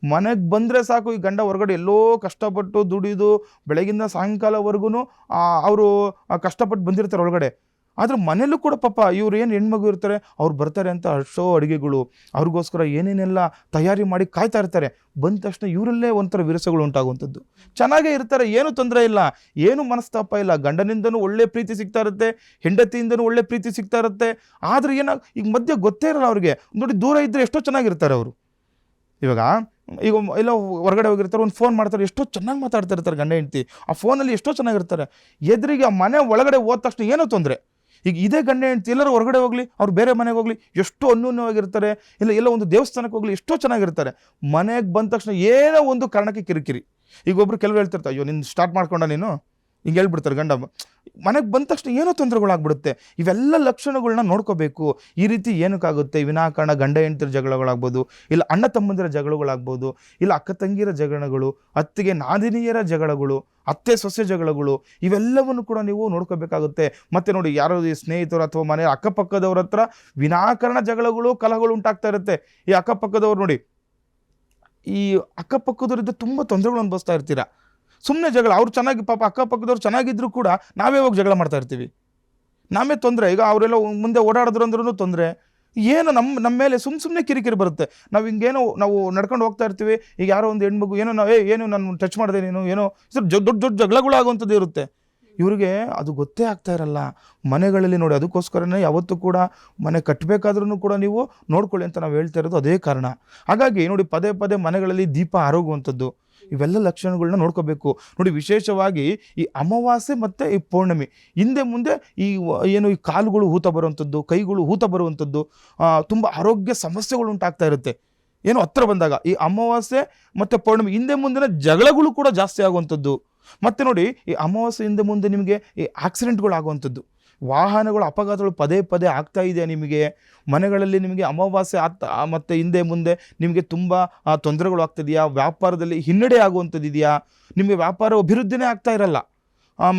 ಮನೆಗೆ ಬಂದರೆ ಸಾಕು, ಈ ಗಂಡ ಹೊರಗಡೆ ಎಲ್ಲೋ ಕಷ್ಟಪಟ್ಟು ದುಡಿದು ಬೆಳಗಿಂದ ಸಾಯಂಕಾಲವರೆಗೂ ಅವರು ಕಷ್ಟಪಟ್ಟು ಬಂದಿರ್ತಾರೆ ಒಳಗಡೆ. ಆದರೆ ಮನೇಲೂ ಕೂಡ ಪಾಪ ಇವ್ರು ಏನು ಹೆಣ್ಮಗು ಇರ್ತಾರೆ, ಅವ್ರು ಬರ್ತಾರೆ ಅಂತ ಅಷ್ಟೋ ಅಡುಗೆಗಳು, ಅವ್ರಿಗೋಸ್ಕರ ಏನೇನೆಲ್ಲ ತಯಾರಿ ಮಾಡಿ ಕಾಯ್ತಾ ಇರ್ತಾರೆ. ಬಂದ ತಕ್ಷಣ ಇವರಲ್ಲೇ ಒಂಥರ ವಿರಸಗಳು ಉಂಟಾಗುವಂಥದ್ದು. ಚೆನ್ನಾಗೇ ಇರ್ತಾರೆ, ಏನೂ ತೊಂದರೆ ಇಲ್ಲ, ಏನು ಮನಸ್ತಾಪ ಇಲ್ಲ, ಗಂಡನಿಂದನೂ ಒಳ್ಳೆ ಪ್ರೀತಿ ಸಿಗ್ತಾ ಇರುತ್ತೆ, ಹೆಂಡತಿಯಿಂದನೂ ಒಳ್ಳೆ ಪ್ರೀತಿ ಸಿಗ್ತಾ ಇರುತ್ತೆ. ಆದರೆ ಈಗ ಮಧ್ಯೆ ಗೊತ್ತೇ ಇರಲ್ಲ ಅವ್ರಿಗೆ. ನೋಡಿ, ದೂರ ಇದ್ದರೆ ಎಷ್ಟೋ ಚೆನ್ನಾಗಿರ್ತಾರೆ ಅವರು. ಇವಾಗ ಎಲ್ಲ ಹೊರಗಡೆ ಹೋಗಿರ್ತಾರೆ, ಒಂದು ಫೋನ್ ಮಾಡ್ತಾರೆ, ಎಷ್ಟೋ ಚೆನ್ನಾಗಿ ಮಾತಾಡ್ತಾ ಇರ್ತಾರೆ ಗಂಡ ಹೆಂಡತಿ, ಆ ಫೋನಲ್ಲಿ ಎಷ್ಟೋ ಚೆನ್ನಾಗಿರ್ತಾರೆ. ಎದುರಿಗೆ ಆ ಮನೆ ಒಳಗಡೆ ಹೋದ ತಕ್ಷಣ ಏನೋ ತೊಂದರೆ. ಈಗ ಇದೇ ಗಂಡ ಹೆಂಡತಿ ಎಲ್ಲರೂ ಹೊರಗಡೆ ಹೋಗಲಿ, ಅವ್ರು ಬೇರೆ ಮನೆಗೆ ಹೋಗಲಿ, ಎಷ್ಟೋ ಅನ್ಯೋನ್ಯವಾಗಿರ್ತಾರೆ, ಎಲ್ಲ ಒಂದು ದೇವಸ್ಥಾನಕ್ಕೆ ಹೋಗಲಿ, ಎಷ್ಟೋ ಚೆನ್ನಾಗಿರ್ತಾರೆ. ಮನೆಗೆ ಬಂದ ತಕ್ಷಣ ಏನೋ ಒಂದು ಕಾರಣಕ್ಕೆ ಕಿರಿಕಿರಿ. ಈಗ ಒಬ್ರು ಕೆಲವರು ಹೇಳ್ತಿರ್ತಾರೆ, ಅಯ್ಯೋ ನೀನು ಸ್ಟಾರ್ಟ್ ಮಾಡ್ಕೊಂಡ ನೀನು, ಹಿಂಗೆ ಹೇಳ್ಬಿಡ್ತಾರೆ ಗಂಡ. ಮನೆಗೆ ಬಂದ ತಕ್ಷಣ ಏನೋ ತೊಂದರೆಗಳಾಗ್ಬಿಡುತ್ತೆ. ಇವೆಲ್ಲ ಲಕ್ಷಣಗಳನ್ನ ನೋಡ್ಕೋಬೇಕು. ಈ ರೀತಿ ಏನಕ್ಕಾಗುತ್ತೆ, ವಿನಾಕಾರಣ ಗಂಡ ಹೆಂಡತಿರ ಜಗಳಗಳಾಗ್ಬೋದು, ಇಲ್ಲ ಅಣ್ಣ ತಮ್ಮಂದಿರ ಜಗಳಗಳಾಗ್ಬೋದು, ಇಲ್ಲ ಅಕ್ಕ ತಂಗಿಯರ ಜಗಳಗಳು, ಅತ್ತಿಗೆ ನಾದಿನಿಯರ ಜಗಳಗಳು, ಅತ್ತೆ ಸೊಸೆ ಜಗಳಗಳು, ಇವೆಲ್ಲವನ್ನು ಕೂಡ ನೀವು ನೋಡ್ಕೋಬೇಕಾಗುತ್ತೆ. ಮತ್ತು ನೋಡಿ, ಯಾರೋ ಈ ಸ್ನೇಹಿತರು ಅಥವಾ ಮನೆಯ ಅಕ್ಕಪಕ್ಕದವ್ರ ಹತ್ರ ವಿನಾಕಾರಣ ಜಗಳಗಳು, ಕಲಹಗಳು ಉಂಟಾಗ್ತಾ ಇರುತ್ತೆ. ಈ ಅಕ್ಕಪಕ್ಕದವ್ರು ನೋಡಿ, ಈ ಅಕ್ಕಪಕ್ಕದವರಿದ್ದ ತುಂಬ ತೊಂದರೆಗಳು ಅನುಭವಿಸ್ತಾ ಇರ್ತೀರಾ. ಸುಮ್ಮನೆ ಜಗಳ, ಅವ್ರು ಚೆನ್ನಾಗಿ ಪಾಪ ಅಕ್ಕಪಕ್ಕದವ್ರು ಚೆನ್ನಾಗಿದ್ರು ಕೂಡ ನಾವೇ ಹೋಗಿ ಜಗಳ ಮಾಡ್ತಾ ಇರ್ತೀವಿ, ನಾವೇ ತೊಂದರೆ. ಈಗ ಅವರೆಲ್ಲ ಮುಂದೆ ಓಡಾಡಿದ್ರು ಅಂದ್ರೂ ತೊಂದರೆ. ಏನು ನಮ್ಮ ಮೇಲೆ ಸುಮ್ಮನೆ ಕಿರಿಕಿರಿ ಬರುತ್ತೆ. ನಾವು ಹಿಂಗೇನೋ ನಾವು ನಡ್ಕೊಂಡು ಹೋಗ್ತಾ ಇರ್ತೀವಿ, ಈಗ ಯಾರೋ ಒಂದು ಹೆಣ್ಮಗು ಏನೋ ಏನು ನಾನು ಟಚ್ ಮಾಡಿದೆ, ನೀನು ಏನೋ ದೊಡ್ಡ ಜಗಳಗಳು ಆಗುವಂಥದ್ದು ಇರುತ್ತೆ. ಇವ್ರಿಗೆ ಅದು ಗೊತ್ತೇ ಆಗ್ತಾ ಇರಲ್ಲ ಮನೆಗಳಲ್ಲಿ. ನೋಡಿ, ಅದಕ್ಕೋಸ್ಕರನೇ ಯಾವತ್ತೂ ಕೂಡ ಮನೆ ಕಟ್ಟಬೇಕಾದ್ರೂ ಕೂಡ ನೀವು ನೋಡ್ಕೊಳ್ಳಿ ಅಂತ ನಾವು ಹೇಳ್ತಾ ಇರೋದು ಅದೇ ಕಾರಣ. ಹಾಗಾಗಿ ನೋಡಿ, ಪದೇ ಮನೆಗಳಲ್ಲಿ ದೀಪ ಆರೋಗುವಂಥದ್ದು, ಇವೆಲ್ಲ ಲಕ್ಷಣಗಳನ್ನ ನೋಡ್ಕೋಬೇಕು. ನೋಡಿ, ವಿಶೇಷವಾಗಿ ಈ ಅಮಾವಾಸ್ಯೆ ಮತ್ತು ಈ ಪೌರ್ಣಮಿ ಹಿಂದೆ ಮುಂದೆ ಈ ಕಾಲುಗಳು ಊತ ಬರುವಂಥದ್ದು, ಕೈಗಳು ಊತ ಬರುವಂಥದ್ದು, ತುಂಬ ಆರೋಗ್ಯ ಸಮಸ್ಯೆಗಳು ಉಂಟಾಗ್ತಾ ಇರುತ್ತೆ. ಏನು ಹತ್ರ ಬಂದಾಗ ಈ ಅಮಾವಾಸ್ಯೆ ಮತ್ತು ಪೌರ್ಣಮಿ ಹಿಂದೆ ಮುಂದಿನ ಜಗಳಗಳು ಕೂಡ ಜಾಸ್ತಿ ಆಗುವಂಥದ್ದು. ಮತ್ತು ನೋಡಿ, ಈ ಅಮಾವಾಸ್ಯೆ ಹಿಂದೆ ಮುಂದೆ ನಿಮಗೆ ಈ ಆಕ್ಸಿಡೆಂಟ್ಗಳು ಆಗುವಂಥದ್ದು, ವಾಹನಗಳು ಅಪಘಾತಗಳು ಪದೇ ಆಗ್ತಾ ಇದೆ. ನಿಮಗೆ ಮನೆಗಳಲ್ಲಿ ನಿಮಗೆ ಅಮಾವಾಸ್ಯೆ ಮತ್ತು ಹಿಂದೆ ಮುಂದೆ ನಿಮಗೆ ತುಂಬ ತೊಂದರೆಗಳು ಆಗ್ತಿದೆಯಾ, ವ್ಯಾಪಾರದಲ್ಲಿ ಹಿನ್ನಡೆ ಆಗುವಂಥದ್ದಿದೆಯಾ, ನಿಮಗೆ ವ್ಯಾಪಾರ ಅಭಿವೃದ್ಧಿನೇ ಆಗ್ತಾ ಇರಲ್ಲ,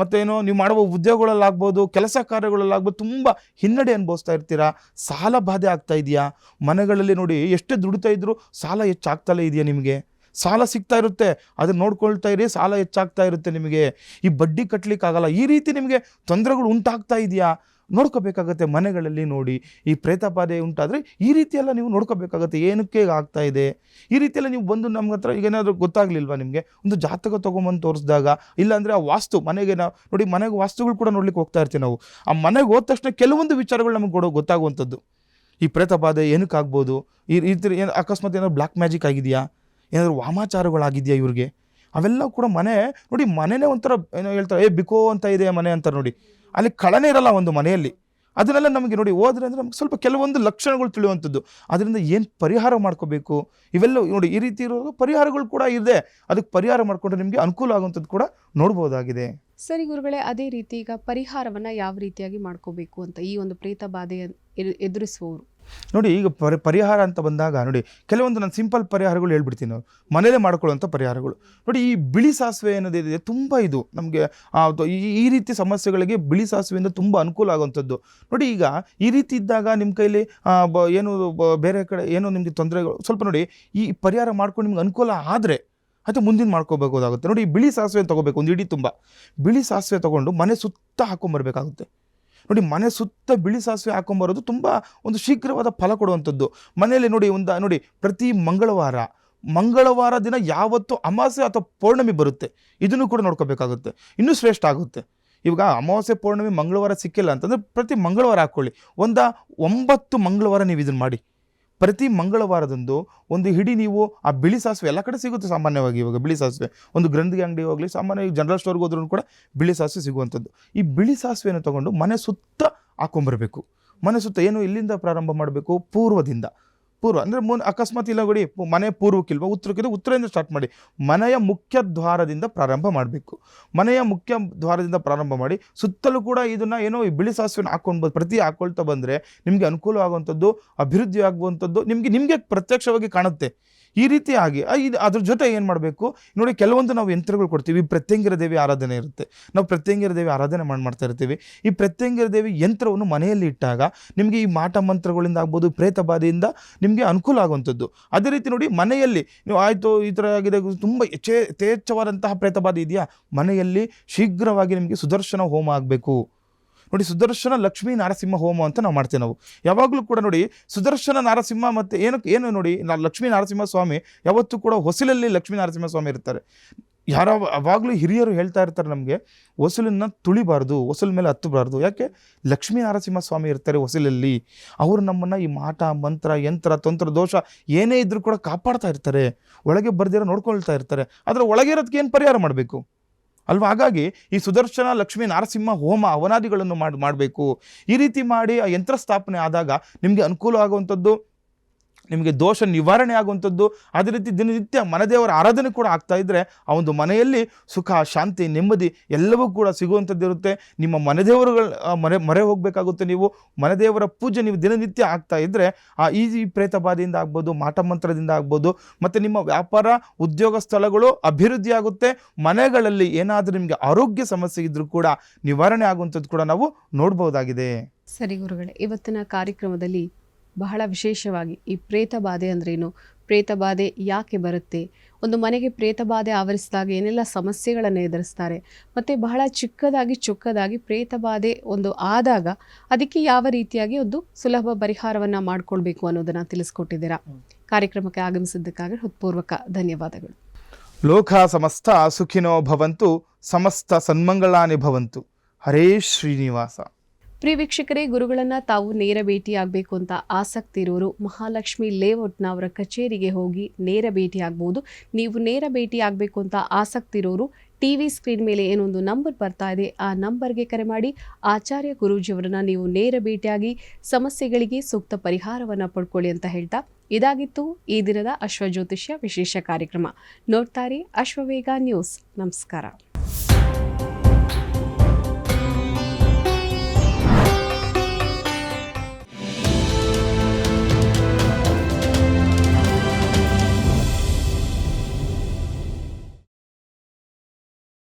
ಮತ್ತೇನೋ ನೀವು ಮಾಡುವ ಉದ್ಯೋಗಗಳಲ್ಲಾಗ್ಬೋದು, ಕೆಲಸ ಕಾರ್ಯಗಳಲ್ಲಾಗ್ಬೋದು ತುಂಬ ಹಿನ್ನಡೆ ಅನುಭವಿಸ್ತಾ ಇರ್ತೀರಾ. ಸಾಲ ಬಾಧೆ ಆಗ್ತಾ ಇದೆಯಾ, ಮನೆಗಳಲ್ಲಿ ನೋಡಿ ಎಷ್ಟೇ ದುಡಿತಾ ಇದ್ದರೂ ಸಾಲ ಹೆಚ್ಚಾಗ್ತಲೇ ಇದೆಯಾ, ನಿಮಗೆ ಸಾಲ ಸಿಗ್ತಾ ಇರುತ್ತೆ, ಅದನ್ನು ನೋಡ್ಕೊಳ್ತಾ ಇರಿ, ಸಾಲ ಹೆಚ್ಚಾಗ್ತಾ ಇರುತ್ತೆ, ನಿಮಗೆ ಈ ಬಡ್ಡಿ ಕಟ್ಟಲಿಕ್ಕಾಗಲ್ಲ. ಈ ರೀತಿ ನಿಮಗೆ ತೊಂದರೆಗಳು ಉಂಟಾಗ್ತಾ ಇದೆಯಾ, ನೋಡ್ಕೋಬೇಕಾಗತ್ತೆ. ಮನೆಗಳಲ್ಲಿ ನೋಡಿ, ಈ ಪ್ರೇತಬಾಧೆ ಉಂಟಾದರೆ ಈ ರೀತಿಯೆಲ್ಲ ನೀವು ನೋಡ್ಕೋಬೇಕಾಗತ್ತೆ. ಏನಕ್ಕೆ ಆಗ್ತಾ ಇದೆ, ಈ ರೀತಿಯೆಲ್ಲ ನೀವು ಬಂದು ನಮ್ಮ ಹತ್ರ ಈಗ ಏನಾದರೂ ಗೊತ್ತಾಗಲಿಲ್ವಾ ನಿಮಗೆ, ಒಂದು ಜಾತಕ ತೊಗೊಂಬಂದು ತೋರಿಸಿದಾಗ, ಇಲ್ಲಾಂದರೆ ಆ ವಾಸ್ತು ಮನೆಗೆ ನೋಡಿ, ಮನೆಗೆ ವಾಸ್ತುಗಳು ಕೂಡ ನೋಡ್ಲಿಕ್ಕೆ ಹೋಗ್ತಾ ಇರ್ತೀವಿ ನಾವು. ಆ ಮನೆಗೆ ಹೋದ ತಕ್ಷಣ ಕೆಲವೊಂದು ವಿಚಾರಗಳು ನಮಗೆ ಗೊತ್ತಾಗುವಂಥದ್ದು. ಈ ಪ್ರೇತಬಾಧೆ ಏನಕ್ಕಾಗ್ಬೋದು, ಈ ರೀತಿ ಏನು ಅಕಸ್ಮಾತ್ ಏನಾದ್ರು ಬ್ಲ್ಯಾಕ್ ಮ್ಯಾಜಿಕ್ ಆಗಿದೆಯಾ, ಏನಾದರೂ ವಾಮಾಚಾರಗಳಾಗಿದೆಯಾ ಇವ್ರಿಗೆ, ಅವೆಲ್ಲ ಕೂಡ ನೋಡಿ, ಮನೆಯೇ ಒಂಥರ ಏನೋ ಹೇಳ್ತಾರೆ, ಬಿಕೋ ಅಂತ ಇದೆ ಮನೆ ಅಂತಾರೆ. ನೋಡಿ, ಅಲ್ಲಿ ಕಳನೇ ಇರಲ್ಲ ಒಂದು ಮನೆಯಲ್ಲಿ. ಅದನ್ನೆಲ್ಲ ನಮಗೆ ನೋಡಿ ಹೋದ್ರೆ ಅಂದರೆ ನಮ್ಗೆ ಸ್ವಲ್ಪ ಕೆಲವೊಂದು ಲಕ್ಷಣಗಳು ತಿಳಿಯುವಂಥದ್ದು. ಅದರಿಂದ ಏನು ಪರಿಹಾರ ಮಾಡ್ಕೋಬೇಕು, ಇವೆಲ್ಲ ನೋಡಿ, ಈ ರೀತಿ ಇರೋ ಪರಿಹಾರಗಳು ಕೂಡ ಇದೆ. ಅದಕ್ಕೆ ಪರಿಹಾರ ಮಾಡಿಕೊಂಡ್ರೆ ನಿಮಗೆ ಅನುಕೂಲ ಆಗುವಂಥದ್ದು ಕೂಡ ನೋಡ್ಬೋದಾಗಿದೆ. ಸರಿ ಗುರುಗಳೇ, ಅದೇ ರೀತಿ ಈಗ ಪರಿಹಾರವನ್ನು ಯಾವ ರೀತಿಯಾಗಿ ಮಾಡ್ಕೋಬೇಕು ಅಂತ ಈ ಒಂದು ಪ್ರೇತ ಬಾಧೆ ಎದುರಿಸುವವರು? ನೋಡಿ ಈಗ ಪರಿಹಾರ ಅಂತ ಬಂದಾಗ ನೋಡಿ ಕೆಲವೊಂದು ನಾನು ಸಿಂಪಲ್ ಪರಿಹಾರಗಳು ಹೇಳ್ಬಿಡ್ತೀನಿ ನಾವು ಮನೇಲೇ ಮಾಡ್ಕೊಳ್ಳುವಂಥ ಪರಿಹಾರಗಳು. ನೋಡಿ ಈ ಬಿಳಿ ಸಾಸಿವೆ ಅನ್ನೋದಿದೆ ತುಂಬ ಇದು ನಮಗೆ ಈ ರೀತಿ ಸಮಸ್ಯೆಗಳಿಗೆ ಬಿಳಿ ಸಾಸಿವೆಯಿಂದ ತುಂಬ ಅನುಕೂಲ ಆಗುವಂಥದ್ದು. ನೋಡಿ ಈಗ ಈ ರೀತಿ ಇದ್ದಾಗ ನಿಮ್ಮ ಕೈಲಿ ಏನು ಬೇರೆ ಕಡೆ ಏನೋ ನಿಮಗೆ ತೊಂದರೆಗಳು ಸ್ವಲ್ಪ ನೋಡಿ ಈ ಪರಿಹಾರ ಮಾಡ್ಕೊಂಡು ನಿಮ್ಗೆ ಅನುಕೂಲ ಆದರೆ ಅಥವಾ ಮುಂದಿನ ಮಾಡ್ಕೋಬೇಕಾಗುತ್ತೆ. ನೋಡಿ ಈ ಬಿಳಿ ಸಾಸಿವೆ ತೊಗೋಬೇಕು, ಒಂದು ಇಡೀ ತುಂಬ ಬಿಳಿ ಸಾಸಿವೆ ತೊಗೊಂಡು ಮನೆ ಸುತ್ತ ಹಾಕೊಂಬರ್ಬೇಕಾಗುತ್ತೆ. ನೋಡಿ ಮನೆ ಸುತ್ತ ಬಿಳಿ ಸಾಸಿವೆ ಹಾಕೊಂಬರೋದು ತುಂಬ ಒಂದು ಶೀಘ್ರವಾದ ಫಲ ಕೊಡುವಂಥದ್ದು. ಮನೆಯಲ್ಲಿ ನೋಡಿ ನೋಡಿ ಪ್ರತಿ ಮಂಗಳವಾರ ದಿನ ಯಾವತ್ತು ಅಮಾವಾಸ್ಯೆ ಅಥವಾ ಪೌರ್ಣಮಿ ಬರುತ್ತೆ ಇದನ್ನು ಕೂಡ ನೋಡ್ಕೋಬೇಕಾಗುತ್ತೆ, ಇನ್ನೂ ಶ್ರೇಷ್ಠ ಆಗುತ್ತೆ. ಇವಾಗ ಅಮಾವಾಸ್ಯೆ ಪೌರ್ಣಮಿ ಮಂಗಳವಾರ ಸಿಕ್ಕಿಲ್ಲ ಅಂತಂದರೆ ಪ್ರತಿ ಮಂಗಳವಾರ ಹಾಕ್ಕೊಳ್ಳಿ. 9 ಮಂಗಳವಾರ ನೀವು ಇದನ್ನು ಮಾಡಿ. ಪ್ರತಿ ಮಂಗಳವಾರದಂದು ಒಂದು ಹಿಡಿ ನೀವು ಆ ಬಿಳಿ ಸಾಸಿವೆ ಎಲ್ಲ ಕಡೆ ಸಿಗುತ್ತೆ ಸಾಮಾನ್ಯವಾಗಿ. ಇವಾಗ ಬಿಳಿ ಸಾಸಿವೆ ಒಂದು ಗ್ರಂಥಿಗೆ ಅಂಗಡಿ ಹೋಗಲಿ, ಸಾಮಾನ್ಯವಾಗಿ ಜನರಲ್ ಸ್ಟೋರ್ಗೆ ಹೋದ್ರೂ ಕೂಡ ಬಿಳಿ ಸಾಸಿವೆ ಸಿಗುವಂಥದ್ದು. ಈ ಬಿಳಿ ಸಾಸಿವೆಯನ್ನು ತೊಗೊಂಡು ಮನೆ ಸುತ್ತ ಹಾಕೊಂಬರಬೇಕು. ಮನೆ ಸುತ್ತ ಏನು ಇಲ್ಲಿಂದ ಪ್ರಾರಂಭ ಮಾಡಬೇಕು, ಪೂರ್ವದಿಂದ ಅಂದರೆ ಅಕಸ್ಮಾತ್ ಇಲ್ಲ ನೋಡಿ ಮನೆ ಪೂರ್ವಕ್ಕಿಲ್ವ ಉತ್ತರಕ್ಕಿಲ್ಲ, ಉತ್ತರದಿಂದ ಸ್ಟಾರ್ಟ್ ಮಾಡಿ. ಮನೆಯ ಮುಖ್ಯ ದ್ವಾರದಿಂದ ಪ್ರಾರಂಭ ಮಾಡಬೇಕು. ಮನೆಯ ಮುಖ್ಯ ದ್ವಾರದಿಂದ ಪ್ರಾರಂಭ ಮಾಡಿ ಸುತ್ತಲೂ ಕೂಡ ಇದನ್ನು ಏನೋ ಈ ಬಿಳಿ ಸಾಸಿವೆನ ಹಾಕ್ಕೊಂಡು ಪ್ರತಿ ಹಾಕ್ಕೊಳ್ತಾ ಬಂದರೆ ನಿಮಗೆ ಅನುಕೂಲ ಆಗುವಂಥದ್ದು, ಅಭಿವೃದ್ಧಿ ಆಗುವಂಥದ್ದು ನಿಮಗೆ ಪ್ರತ್ಯಕ್ಷವಾಗಿ ಕಾಣುತ್ತೆ. ಈ ರೀತಿಯಾಗಿ ಅದ್ರ ಜೊತೆ ಏನು ಮಾಡಬೇಕು ನೋಡಿ, ಕೆಲವೊಂದು ನಾವು ಯಂತ್ರಗಳು ಕೊಡ್ತೀವಿ. ಪ್ರತ್ಯಂಗಿರ ದೇವಿ ಆರಾಧನೆ ಇರುತ್ತೆ, ನಾವು ಪ್ರತ್ಯಂಗಿರ ದೇವಿ ಆರಾಧನೆ ಮಾಡ್ತಾ ಇರ್ತೀವಿ. ಈ ಪ್ರತ್ಯಂಗಿರ ದೇವಿ ಯಂತ್ರವನ್ನು ಮನೆಯಲ್ಲಿ ಇಟ್ಟಾಗ ನಿಮಗೆ ಈ ಮಾಟ ಮಂತ್ರಗಳಿಂದ ಆಗ್ಬೋದು, ಪ್ರೇತ ಬಾಧೆಯಿಂದ ನಿಮಗೆ ಅನುಕೂಲ ಆಗುವಂಥದ್ದು. ಅದೇ ರೀತಿ ನೋಡಿ ಮನೆಯಲ್ಲಿ ನೀವು ಆಯಿತು ಈ ಥರ ಆಗಿದೆ, ತುಂಬ ಯಥೇಚ್ಛವಾದಂತಹ ಪ್ರೇತ ಬಾಧೆ ಇದೆಯಾ, ಮನೆಯಲ್ಲಿ ಶೀಘ್ರವಾಗಿ ನಿಮಗೆ ಸುದರ್ಶನ ಹೋಮ ಆಗಬೇಕು. ನೋಡಿ ಸುದರ್ಶನ ಲಕ್ಷ್ಮೀ ನರಸಿಂಹ ಹೋಮ ಅಂತ ನಾವು ಮಾಡ್ತೇವೆ. ನಾವು ಯಾವಾಗಲೂ ಕೂಡ ನೋಡಿ ಸುದರ್ಶನ ನರಸಿಂಹ ಮತ್ತು ಏನು ನೋಡಿ ಲಕ್ಷ್ಮೀ ನರಸಿಂಹ ಸ್ವಾಮಿ ಯಾವತ್ತೂ ಕೂಡ ಹೊಸಲಲ್ಲಿ ಲಕ್ಷ್ಮೀ ನರಸಿಂಹ ಸ್ವಾಮಿ ಇರ್ತಾರೆ. ಯಾವಾಗಲೂ ಹಿರಿಯರು ಹೇಳ್ತಾ ಇರ್ತಾರೆ ನಮಗೆ, ಹೊಸಲನ್ನು ತುಳಿಬಾರ್ದು, ಹೊಸಲ ಮೇಲೆ ಹತ್ತಬಾರ್ದು. ಯಾಕೆ? ಲಕ್ಷ್ಮೀ ನರಸಿಂಹ ಸ್ವಾಮಿ ಇರ್ತಾರೆ ಹೊಸಲಲ್ಲಿ. ಅವರು ನಮ್ಮನ್ನು ಈ ಮಾಟ ಮಂತ್ರ ಯಂತ್ರ ತಂತ್ರ ದೋಷ ಏನೇ ಇದ್ರೂ ಕೂಡ ಕಾಪಾಡ್ತಾ ಇರ್ತಾರೆ, ಒಳಗೆ ಬರ್ದಿರೋ ನೋಡ್ಕೊಳ್ತಾ ಇರ್ತಾರೆ. ಆದರೆ ಒಳಗೆ ಇರೋದಕ್ಕೆ ಏನು ಪರಿಹಾರ ಮಾಡಬೇಕು ಅಲ್ವಾ? ಹಾಗಾಗಿ ಈ ಸುದರ್ಶನ ಲಕ್ಷ್ಮೀ ನರಸಿಂಹ ಹೋಮ ಅವನಾದಿಗಳನ್ನು ಮಾಡಬೇಕು. ಈ ರೀತಿ ಮಾಡಿ ಆ ಯಂತ್ರ ಸ್ಥಾಪನೆ ಆದಾಗ ನಿಮಗೆ ಅನುಕೂಲ ಆಗುವಂಥದ್ದು, ನಿಮಗೆ ದೋಷ ನಿವಾರಣೆ ಆಗುವಂಥದ್ದು. ಅದೇ ರೀತಿ ದಿನನಿತ್ಯ ಮನೆದೇವರ ಆರಾಧನೆ ಕೂಡ ಆಗ್ತಾ ಇದ್ದರೆ ಆ ಒಂದು ಮನೆಯಲ್ಲಿ ಸುಖ ಶಾಂತಿ ನೆಮ್ಮದಿ ಎಲ್ಲವೂ ಕೂಡ ಸಿಗುವಂಥದ್ದು ಇರುತ್ತೆ. ನಿಮ್ಮ ಮನೆದೇವರುಗಳ ಮೊರೆ ಹೋಗಬೇಕಾಗುತ್ತೆ. ನೀವು ಮನೆದೇವರ ಪೂಜೆ ನೀವು ದಿನನಿತ್ಯ ಆಗ್ತಾ ಇದ್ದರೆ ಈ ಪ್ರೇತ ಬಾಧೆಯಿಂದ ಆಗ್ಬೋದು, ಮಾಟ ಮಂತ್ರದಿಂದ ಆಗ್ಬೋದು, ಮತ್ತು ನಿಮ್ಮ ವ್ಯಾಪಾರ ಉದ್ಯೋಗ ಸ್ಥಳಗಳು ಅಭಿವೃದ್ಧಿ ಆಗುತ್ತೆ. ಮನೆಗಳಲ್ಲಿ ಏನಾದರೂ ನಿಮಗೆ ಆರೋಗ್ಯ ಸಮಸ್ಯೆ ಇದ್ದರೂ ಕೂಡ ನಿವಾರಣೆ ಆಗುವಂಥದ್ದು ಕೂಡ ನಾವು ನೋಡ್ಬೋದಾಗಿದೆ. ಸರಿ ಗುರುಗಳೇ, ಇವತ್ತಿನ ಕಾರ್ಯಕ್ರಮದಲ್ಲಿ ಬಹಳ ವಿಶೇಷವಾಗಿ ಈ ಪ್ರೇತ ಬಾಧೆ ಅಂದ್ರೇನು, ಪ್ರೇತ ಬಾಧೆ ಯಾಕೆ ಬರುತ್ತೆ, ಒಂದು ಮನೆಗೆ ಪ್ರೇತ ಬಾಧೆ ಆವರಿಸಿದಾಗ ಏನೆಲ್ಲ ಸಮಸ್ಯೆಗಳನ್ನು ಎದುರಿಸ್ತಾರೆ, ಮತ್ತು ಬಹಳ ಚೊಕ್ಕದಾಗಿ ಪ್ರೇತ ಬಾಧೆ ಒಂದು ಆದಾಗ ಅದಕ್ಕೆ ಯಾವ ರೀತಿಯಾಗಿ ಒಂದು ಸುಲಭ ಪರಿಹಾರವನ್ನು ಮಾಡಿಕೊಳ್ಬೇಕು ಅನ್ನೋದನ್ನು ತಿಳಿಸ್ಕೊಟ್ಟಿದ್ದೀರಾ. ಕಾರ್ಯಕ್ರಮಕ್ಕೆ ಆಗಮಿಸಿದ್ದಕ್ಕಾಗಿ ಹೃತ್ಪೂರ್ವಕ ಧನ್ಯವಾದಗಳು. ಲೋಕ ಸಮಸ್ತ ಸುಖಿನೋ ಭವಂತು, ಸಮಸ್ತ ಸನ್ಮಂಗಳಾನಿ ಭವಂತು. ಹರೇ ಶ್ರೀನಿವಾಸ. ಪ್ರಿಯ ವೀಕ್ಷಕರೇ, ಗುರುಗಳನ್ನು ತಾವು ನೇರ ಭೇಟಿಯಾಗಬೇಕು ಅಂತ ಆಸಕ್ತಿ ಇರೋರು ಮಹಾಲಕ್ಷ್ಮಿ ಲೇಔಟ್ನ ಅವರ ಕಚೇರಿಗೆ ಹೋಗಿ ನೇರ ಭೇಟಿ ಆಗ್ಬೋದು. ನೀವು ನೇರ ಭೇಟಿ ಆಗಬೇಕು ಅಂತ ಆಸಕ್ತಿ ಇರೋರು ಟಿವಿ ಸ್ಕ್ರೀನ್ ಮೇಲೆ ಏನೊಂದು ನಂಬರ್ ಬರ್ತಾ ಇದೆ, ಆ ನಂಬರ್ಗೆ ಕರೆ ಮಾಡಿ ಆಚಾರ್ಯ ಗುರೂಜಿಯವರನ್ನ ನೀವು ನೇರ ಭೇಟಿಯಾಗಿ ಸಮಸ್ಯೆಗಳಿಗೆ ಸೂಕ್ತ ಪರಿಹಾರವನ್ನು ಪಡ್ಕೊಳ್ಳಿ ಅಂತ ಹೇಳ್ತಾ ಇದಾಗಿತ್ತು ಈ ದಿನದ ಅಶ್ವಜ್ಯೋತಿಷ್ಯ ವಿಶೇಷ ಕಾರ್ಯಕ್ರಮ. ನೋಡ್ತಾರೆ ಅಶ್ವವೇಗ ನ್ಯೂಸ್. ನಮಸ್ಕಾರ.